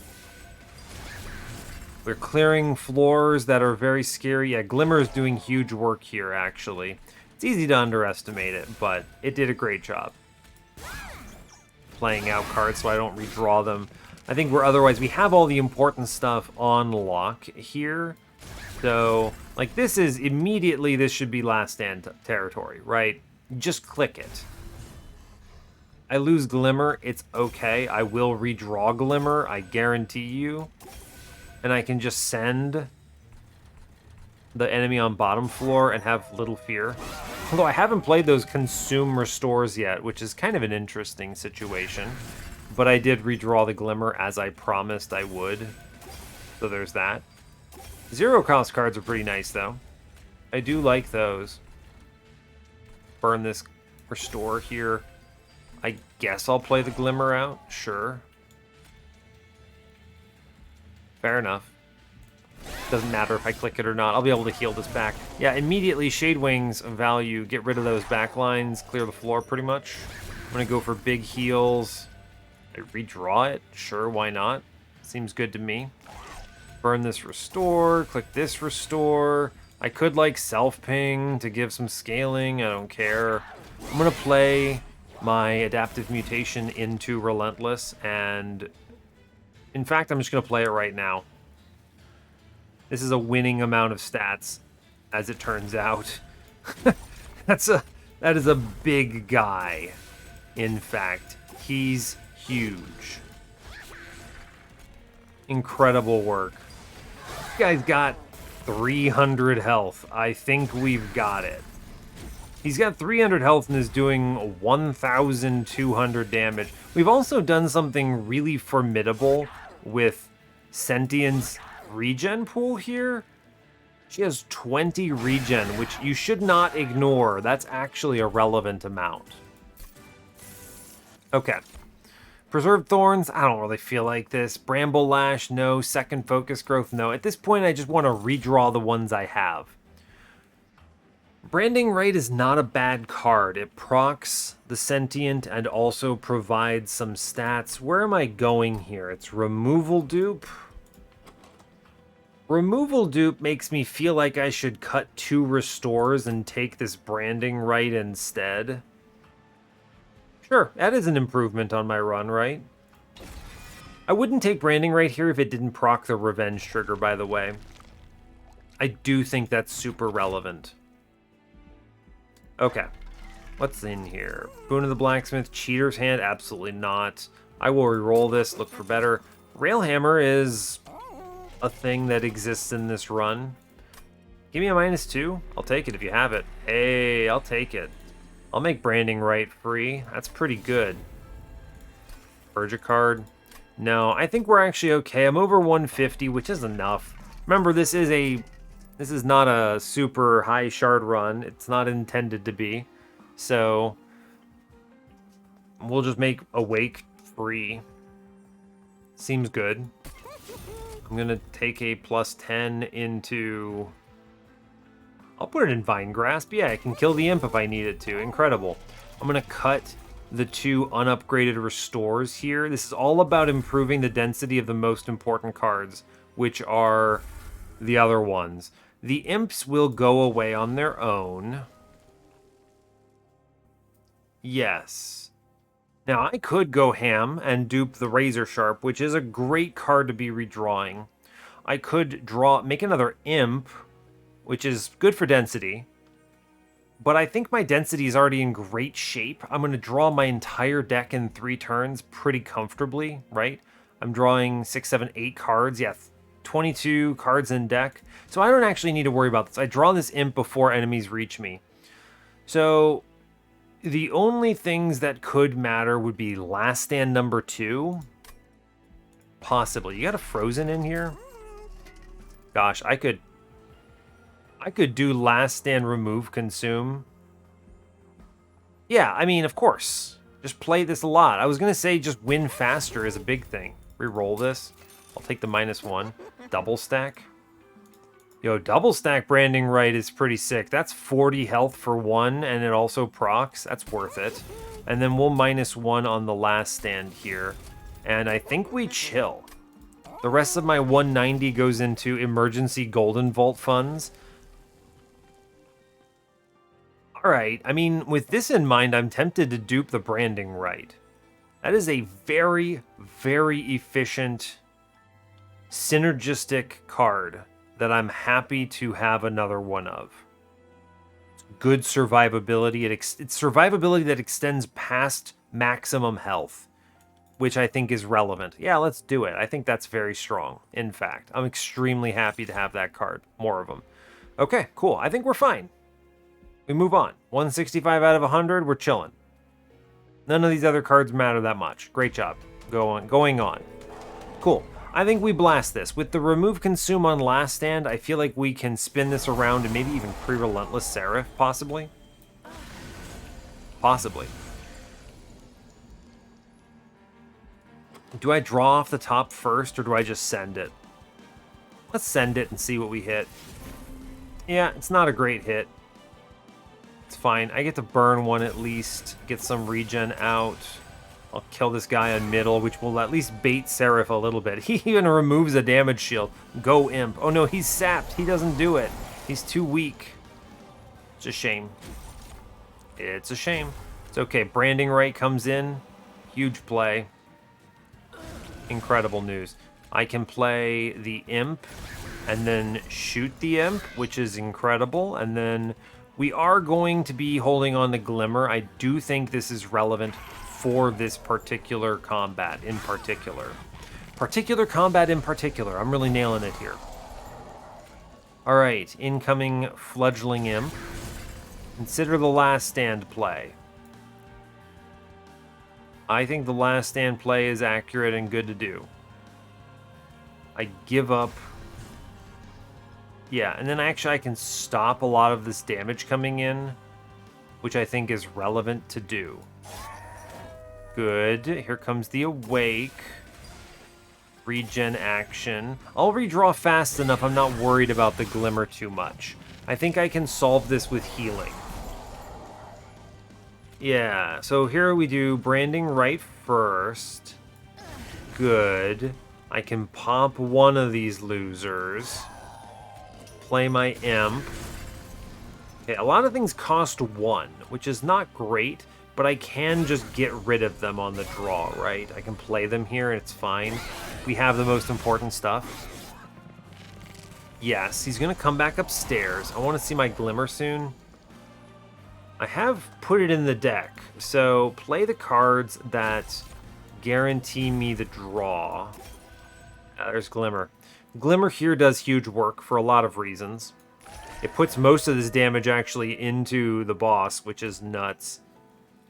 We're clearing floors that are very scary. Yeah, Glimmer is doing huge work here, actually. It's easy to underestimate it, but it did a great job. Playing out cards so I don't redraw them. I think we have all the important stuff on lock here. So, like, this should be last stand territory, right? Just click it. I lose Glimmer, it's okay. I will redraw Glimmer, I guarantee you. And I can just send the enemy on bottom floor and have little fear. Although I haven't played those consume restores yet, which is kind of an interesting situation. But I did redraw the Glimmer as I promised I would. So there's that. Zero cost cards are pretty nice, though. I do like those. Burn this restore here. I guess I'll play the Glimmer out. Sure. Fair enough. Doesn't matter if I click it or not. I'll be able to heal this back. Yeah, immediately Shade Wings value. Get rid of those back lines. Clear the floor pretty much. I'm going to go for big heals. I redraw it. Sure, why not? Seems good to me. Burn this restore. Click this restore. I could like self-ping to give some scaling. I don't care. I'm going to play my adaptive mutation into Relentless. And in fact, I'm just going to play it right now. This is a winning amount of stats, as it turns out. That is a big guy. In fact, he's huge. Incredible work. This guy's got 300 health. I think we've got it. He's got 300 health and is doing 1,200 damage. We've also done something really formidable with Sentient's regen pool here. She has 20 regen, which you should not ignore. That's actually a relevant amount. Okay. Preserved Thorns, I don't really feel like this. Bramble Lash, no. Second Focus Growth, no. At this point, I just want to redraw the ones I have. Branding Right is not a bad card. It procs the Sentient and also provides some stats. Where am I going here? It's Removal Dupe. Removal Dupe makes me feel like I should cut 2 restores and take this Branding Right instead. Sure, that is an improvement on my run, right? I wouldn't take Branding right here if it didn't proc the Revenge trigger, by the way. I do think that's super relevant. Okay. What's in here? Boon of the Blacksmith, Cheater's Hand, absolutely not. I will reroll this, look for better. Railhammer is a thing that exists in this run. Give me a -2. I'll take it if you have it. Hey, I'll take it. I'll make Branding Right free. That's pretty good. Purge a card. No, I think we're actually okay. I'm over 150, which is enough. Remember, this is not a super high shard run. It's not intended to be. So we'll just make Awake free. Seems good. I'm going to take a +10 into... I'll put it in Vine Grasp. Yeah, I can kill the Imp if I need it to. Incredible. I'm going to cut the 2 unupgraded restores here. This is all about improving the density of the most important cards, which are the other ones. The Imps will go away on their own. Yes. Now, I could go ham and dupe the Razor Sharp, which is a great card to be redrawing. I could make another Imp, which is good for density. But I think my density is already in great shape. I'm going to draw my entire deck in 3 turns pretty comfortably, right? I'm drawing 6, 7, 8 cards. Yeah, 22 cards in deck. So I don't actually need to worry about this. I draw this Imp before enemies reach me. So the only things that could matter would be Last Stand number 2. Possibly. You got a Frozen in here? Gosh, I could do Last Stand, remove, consume. Yeah, I mean, of course. Just play this a lot. I was going to say just win faster is a big thing. Reroll this. I'll take the -1. Double stack. Yo, double stack Branding Right is pretty sick. That's 40 health for 1, and it also procs. That's worth it. And then we'll -1 on the Last Stand here. And I think we chill. The rest of my 190 goes into emergency Golden Vault funds. Alright, I mean, with this in mind, I'm tempted to dupe the Branding Right. That is a very, very efficient, synergistic card that I'm happy to have another one of. Good survivability. It's survivability that extends past maximum health, which I think is relevant. Yeah, let's do it. I think that's very strong, in fact. I'm extremely happy to have that card. More of them. Okay, cool. I think we're fine. We move on. 165 out of 100, we're chilling. None of these other cards matter that much. Great job. Going on. Cool. I think we blast this. With the remove consume on Last Stand, I feel like we can spin this around and maybe even pre-relentless Seraph, possibly. Possibly. Do I draw off the top first, or do I just send it? Let's send it and see what we hit. Yeah, it's not a great hit. It's fine. I get to burn one at least, get some regen out. I'll kill this guy on middle, which will at least bait Seraph a little bit. He even removes a damage shield. Go Imp. Oh no, he's sapped. He doesn't do it. He's too weak. It's a shame. It's a shame. It's okay. Branding Right comes in. Huge play. Incredible news. I can play the Imp and then shoot the Imp, which is incredible. And then we are going to be holding on to Glimmer. I do think this is relevant for this particular combat in particular. I'm really nailing it here. All right, incoming Fledgling Imp. Consider the Last Stand play. I think the Last Stand play is accurate and good to do. I give up. Yeah, and then actually I can stop a lot of this damage coming in, which I think is relevant to do. Good. Here comes the Awake. Regen action. I'll redraw fast enough. I'm not worried about the Glimmer too much. I think I can solve this with healing. Yeah, so here we do Branding Right first. Good. I can pop one of these losers. Play my Imp. Okay, a lot of things cost 1, which is not great, but I can just get rid of them on the draw, right? I can play them here and it's fine. We have the most important stuff. Yes, he's going to come back upstairs. I want to see my Glimmer soon. I have put it in the deck, so play the cards that guarantee me the draw. There's Glimmer. Glimmer here does huge work for a lot of reasons. It puts most of this damage actually into the boss, which is nuts.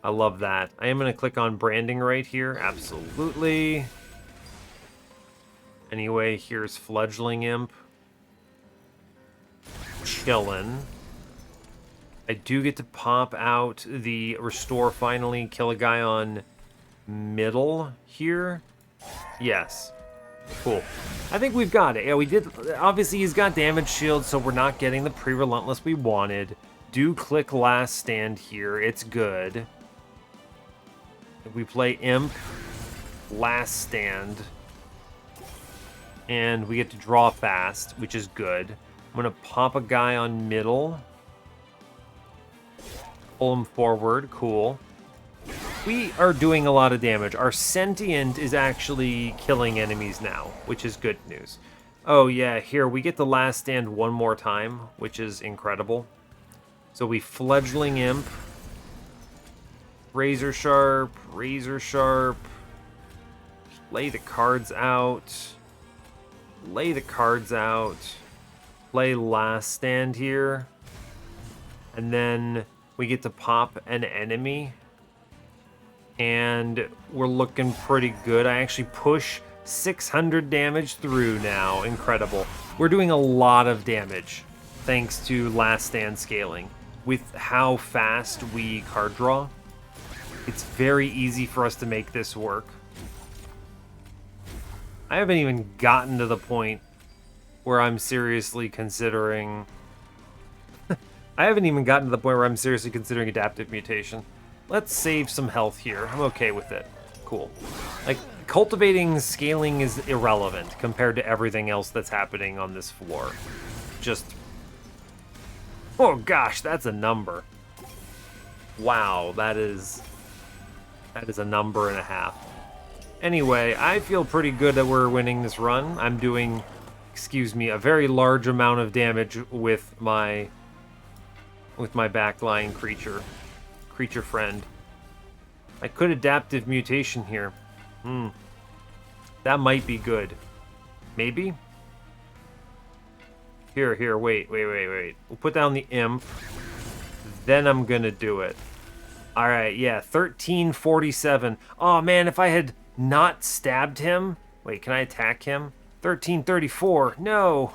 I love that. I am going to click on branding right here. Absolutely. Anyway, here's Fledgling Imp. Chillin'. I do get to pop out the Restore finally, kill a guy on middle here. Yes. Cool. I think we've got it. Yeah, we did. Obviously, he's got damage shield, so we're not getting the pre-relentless we wanted. Do click last stand here. It's good. If we play Imp, last stand, and we get to draw fast, which is good. I'm going to pop a guy on middle. Pull him forward. Cool. We are doing a lot of damage. Our Sentient is actually killing enemies now, which is good news. Oh yeah, here, we get the last stand one more time, which is incredible. So we Fledgling Imp. Razor Sharp. Lay the cards out. Lay the cards out. Play last stand here. And then we get to pop an enemy. And we're looking pretty good. I actually push 600 damage through now. Incredible. We're doing a lot of damage thanks to last stand scaling. With how fast we card draw, it's very easy for us to make this work. I haven't even gotten to the point where I'm seriously considering... I haven't even gotten to the point where I'm seriously considering adaptive mutation. Let's save some health here. I'm okay with it. Cool. Like, cultivating scaling is irrelevant compared to everything else that's happening on this floor. Just... Oh gosh, that's a number. Wow, that is a number and a half. Anyway, I feel pretty good that we're winning this run. I'm doing, excuse me, a very large amount of damage with my backline creature friend. I could adaptive mutation here. That might be good. Maybe? Here, wait. We'll put down the Imp. Then I'm gonna do it. Alright, yeah, 1347. Oh man, if I had not stabbed him... Wait, can I attack him? 1334. No!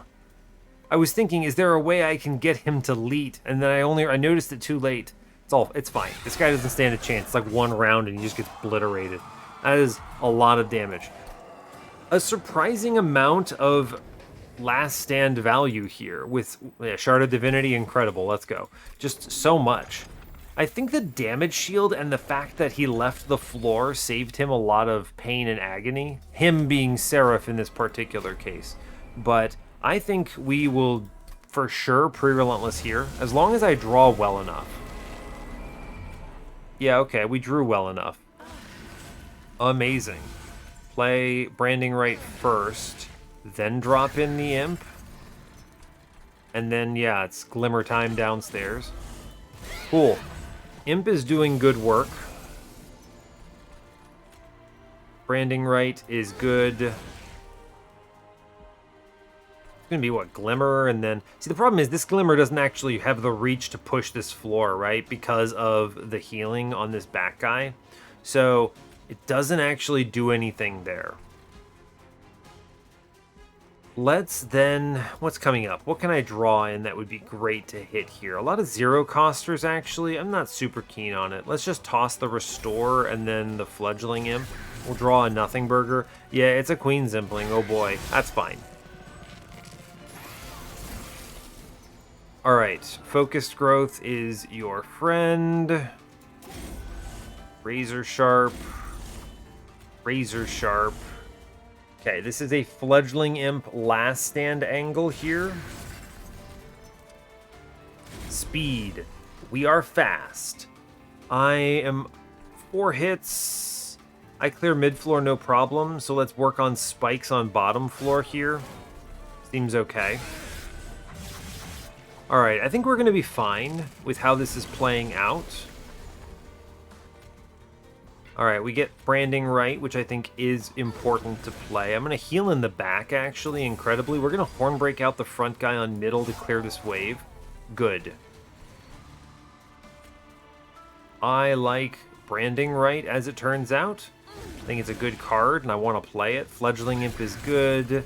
I was thinking, is there a way I can get him to leet? And then I noticed it too late. It's fine. This guy doesn't stand a chance. It's like one round and he just gets obliterated. That is a lot of damage. A surprising amount of last stand value here with Shard of Divinity. Incredible. Let's go. Just so much. I think the damage shield and the fact that he left the floor saved him a lot of pain and agony. Him being Seraph in this particular case. But I think we will for sure pre-relentless here, as long as I draw well enough. Yeah, okay, we drew well enough. Amazing. Play Branding Right first, then drop in the Imp. And then, yeah, it's Glimmer time downstairs. Cool. Imp is doing good work. Branding Right is good. It's gonna be, what, Glimmer, and then... See, the problem is this Glimmer doesn't actually have the reach to push this floor, right? Because of the healing on this back guy. So, it doesn't actually do anything there. Let's then... What's coming up? What can I draw in that would be great to hit here? A lot of zero-costers, actually. I'm not super keen on it. Let's just toss the Restore and then the Fledgling Imp. We'll draw a Nothing Burger. Yeah, it's a Queen's Impling. Oh boy. That's fine. Alright. Focused Growth is your friend. Razor Sharp. Razor Sharp. Okay, this is a Fledgling Imp last stand angle here. Speed. We are fast. I am 4 hits. I clear mid floor no problem, so let's work on spikes on bottom floor here. Seems okay. Alright, I think we're going to be fine with how this is playing out. Alright, we get branding right, which I think is important to play. I'm going to heal in the back, actually, incredibly. We're going to horn break out the front guy on middle to clear this wave. Good. I like branding right, as it turns out. I think it's a good card, and I want to play it. Fledgling Imp is good.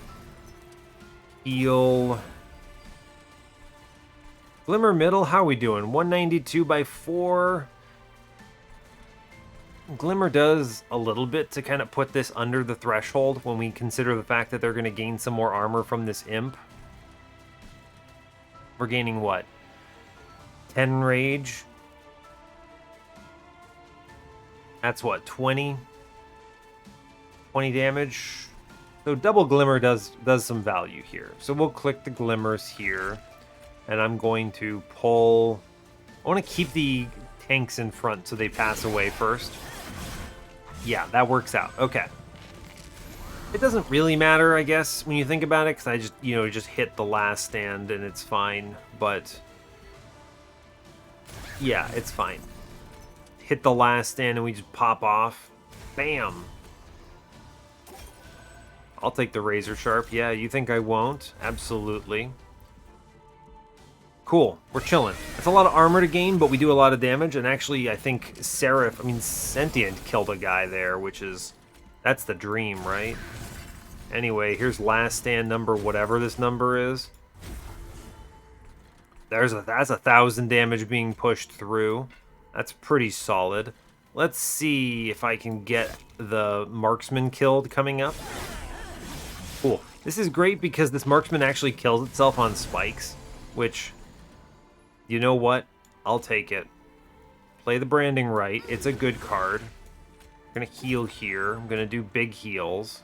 Heal. Glimmer middle, how are we doing? 192 by 4. Glimmer does a little bit to kind of put this under the threshold when we consider the fact that they're going to gain some more armor from this imp. We're gaining what? 10 rage. That's what, 20? 20 damage. So double Glimmer does some value here. So we'll click the Glimmers here. And I'm going to pull... I want to keep the tanks in front so they pass away first. Yeah, that works out. Okay. It doesn't really matter, I guess, when you think about it, because I just, just hit the last stand and it's fine. But yeah, it's fine. Hit the last stand and we just pop off. Bam. I'll take the Razor Sharp. Yeah, you think I won't? Absolutely. Cool. We're chilling. It's a lot of armor to gain, but we do a lot of damage. And actually, I think Sentient killed a guy there, which is... That's the dream, right? Anyway, here's last stand number, whatever this number is. That's 1,000 damage being pushed through. That's pretty solid. Let's see if I can get the marksman killed coming up. Cool. This is great because this marksman actually kills itself on spikes, which... You know what? I'll take it. Play the branding right. It's a good card. I'm going to heal here. I'm going to do big heals.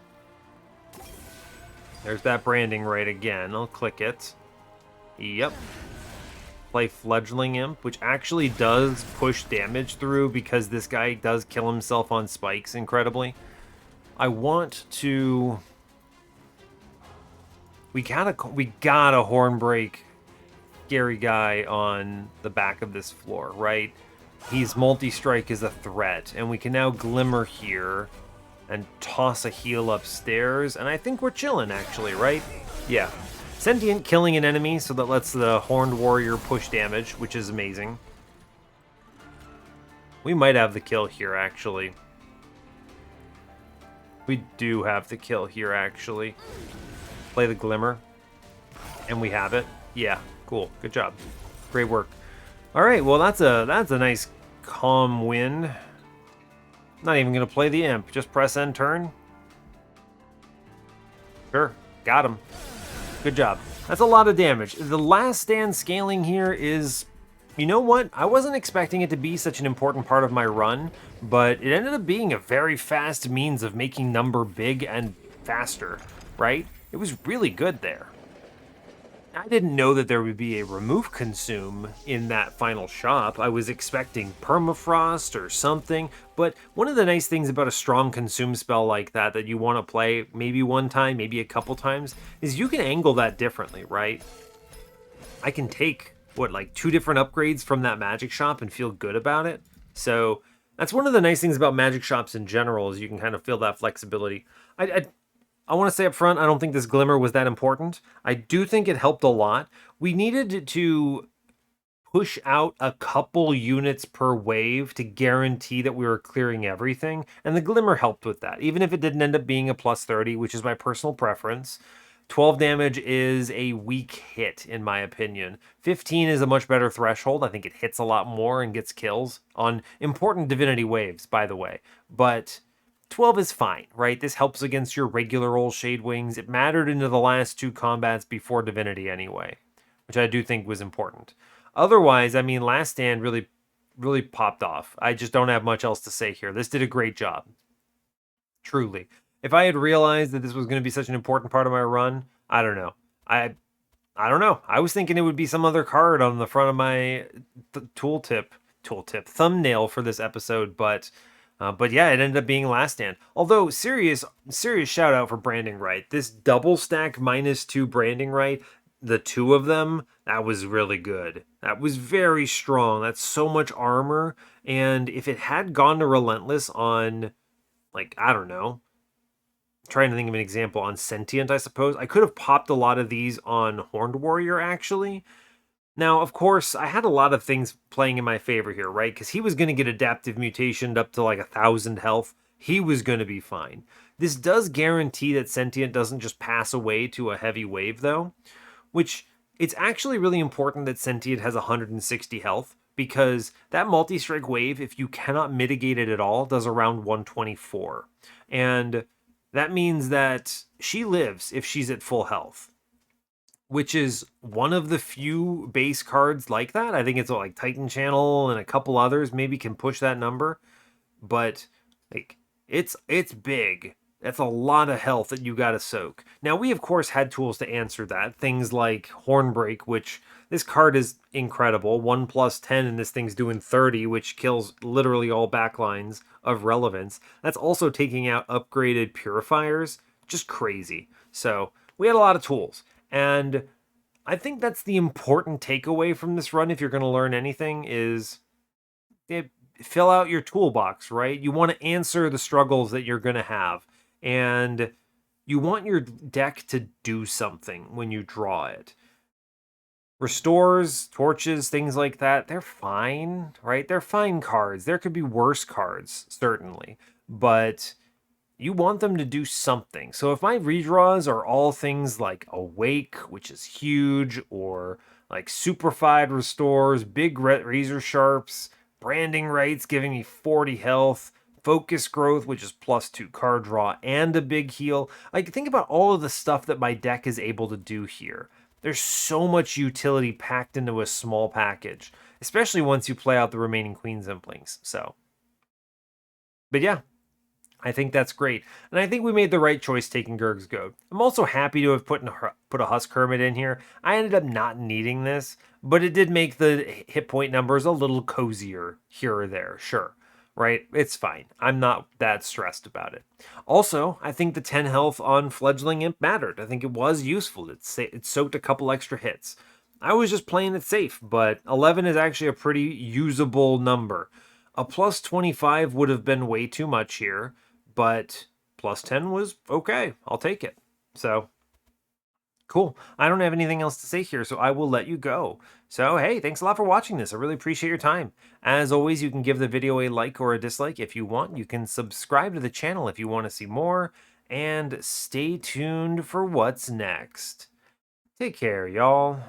There's that branding right again. I'll click it. Yep. Play Fledgling Imp, which actually does push damage through because this guy does kill himself on spikes incredibly. I want to... We gotta horn break scary guy on the back of this floor, right? He's multi-strike is a threat, and we can now Glimmer here and toss a heal upstairs, and I think we're chilling, actually, right? Yeah. Sentient killing an enemy, so that lets the Horned Warrior push damage, which is amazing. We might have the kill here, actually. We do have the kill here, actually. Play the Glimmer, and we have it. Yeah. Cool. Good job. Great work. All right. Well, that's a nice calm win. Not even going to play the imp. Just press end turn. Sure. Got him. Good job. That's a lot of damage. The last stand scaling here is... You know what? I wasn't expecting it to be such an important part of my run, but it ended up being a very fast means of making number big and faster, right? It was really good there. I didn't know that there would be a remove consume in that final shop. I was expecting permafrost or something, but one of the nice things about a strong consume spell like that you want to play maybe one time, maybe a couple times, is you can angle that differently, right? I can take, like 2 different upgrades from that magic shop and feel good about it. So that's one of the nice things about magic shops in general, is you can kind of feel that flexibility. I want to say up front, I don't think this Glimmer was that important. I do think it helped a lot. We needed to push out a couple units per wave to guarantee that we were clearing everything, and the Glimmer helped with that, even if it didn't end up being a plus 30, which is my personal preference. 12 damage is a weak hit, in my opinion. 15 is a much better threshold. I think it hits a lot more and gets kills on important Divinity waves, by the way. But 12 is fine, right? This helps against your regular old Shade Wings. It mattered into the last 2 combats before Divinity anyway, which I do think was important. Otherwise, I mean, Last Stand really popped off. I just don't have much else to say here. This did a great job. Truly. If I had realized that this was going to be such an important part of my run, I don't know. I don't know. I was thinking it would be some other card on the front of my thumbnail for this episode, but But yeah, it ended up being Last Stand. Although serious shout out for branding right. This double stack -2 branding right, the two of them, that was really good. That was very strong. That's so much armor. And if it had gone to Relentless on, like, I don't know, trying to think of an example on Sentient, I suppose. I could have popped a lot of these on Horned Warrior actually. Now, of course, I had a lot of things playing in my favor here, right? Because he was going to get adaptive mutationed up to like 1,000 health. He was going to be fine. This does guarantee that Sentient doesn't just pass away to a heavy wave, though, which it's actually really important that Sentient has 160 health because that multi-strike wave, if you cannot mitigate it at all, does around 124. And that means that she lives if she's at full health, which is one of the few base cards like that. I think it's like Titan Channel and a couple others maybe can push that number, but like it's big. That's a lot of health that you got to soak. Now we of course had tools to answer that. Things like Hornbreak, which this card is incredible. 1+10 and this thing's doing 30, which kills literally all backlines of relevance. That's also taking out upgraded purifiers. Just crazy. So we had a lot of tools. And I think that's the important takeaway from this run if you're going to learn anything is fill out your toolbox, right? You want to answer the struggles that you're going to have. And you want your deck to do something when you draw it. Restores, torches, things like that, they're fine, right? They're fine cards. There could be worse cards, certainly. But you want them to do something. So if my redraws are all things like Awake, which is huge, or like Superfied restores, big razor sharps, branding rights giving me 40 health, focus growth, which is +2 card draw, and a big heal. Like think about all of the stuff that my deck is able to do here. There's so much utility packed into a small package, especially once you play out the remaining Queen Zimplings. So, but yeah, I think that's great. And I think we made the right choice taking Gurg's Goad. I'm also happy to have put a Husk Hermit in here. I ended up not needing this, but it did make the hit point numbers a little cozier here or there, sure. Right? It's fine. I'm not that stressed about it. Also, I think the 10 health on Fledgling Imp mattered. I think it was useful. It soaked a couple extra hits. I was just playing it safe, but 11 is actually a pretty usable number. A +25 would have been way too much here, but +10 was okay. I'll take it. So cool. I don't have anything else to say here, so I will let you go. So hey, thanks a lot for watching this. I really appreciate your time. As always, you can give the video a like or a dislike if you want. You can subscribe to the channel if you want to see more, and stay tuned for what's next. Take care, y'all.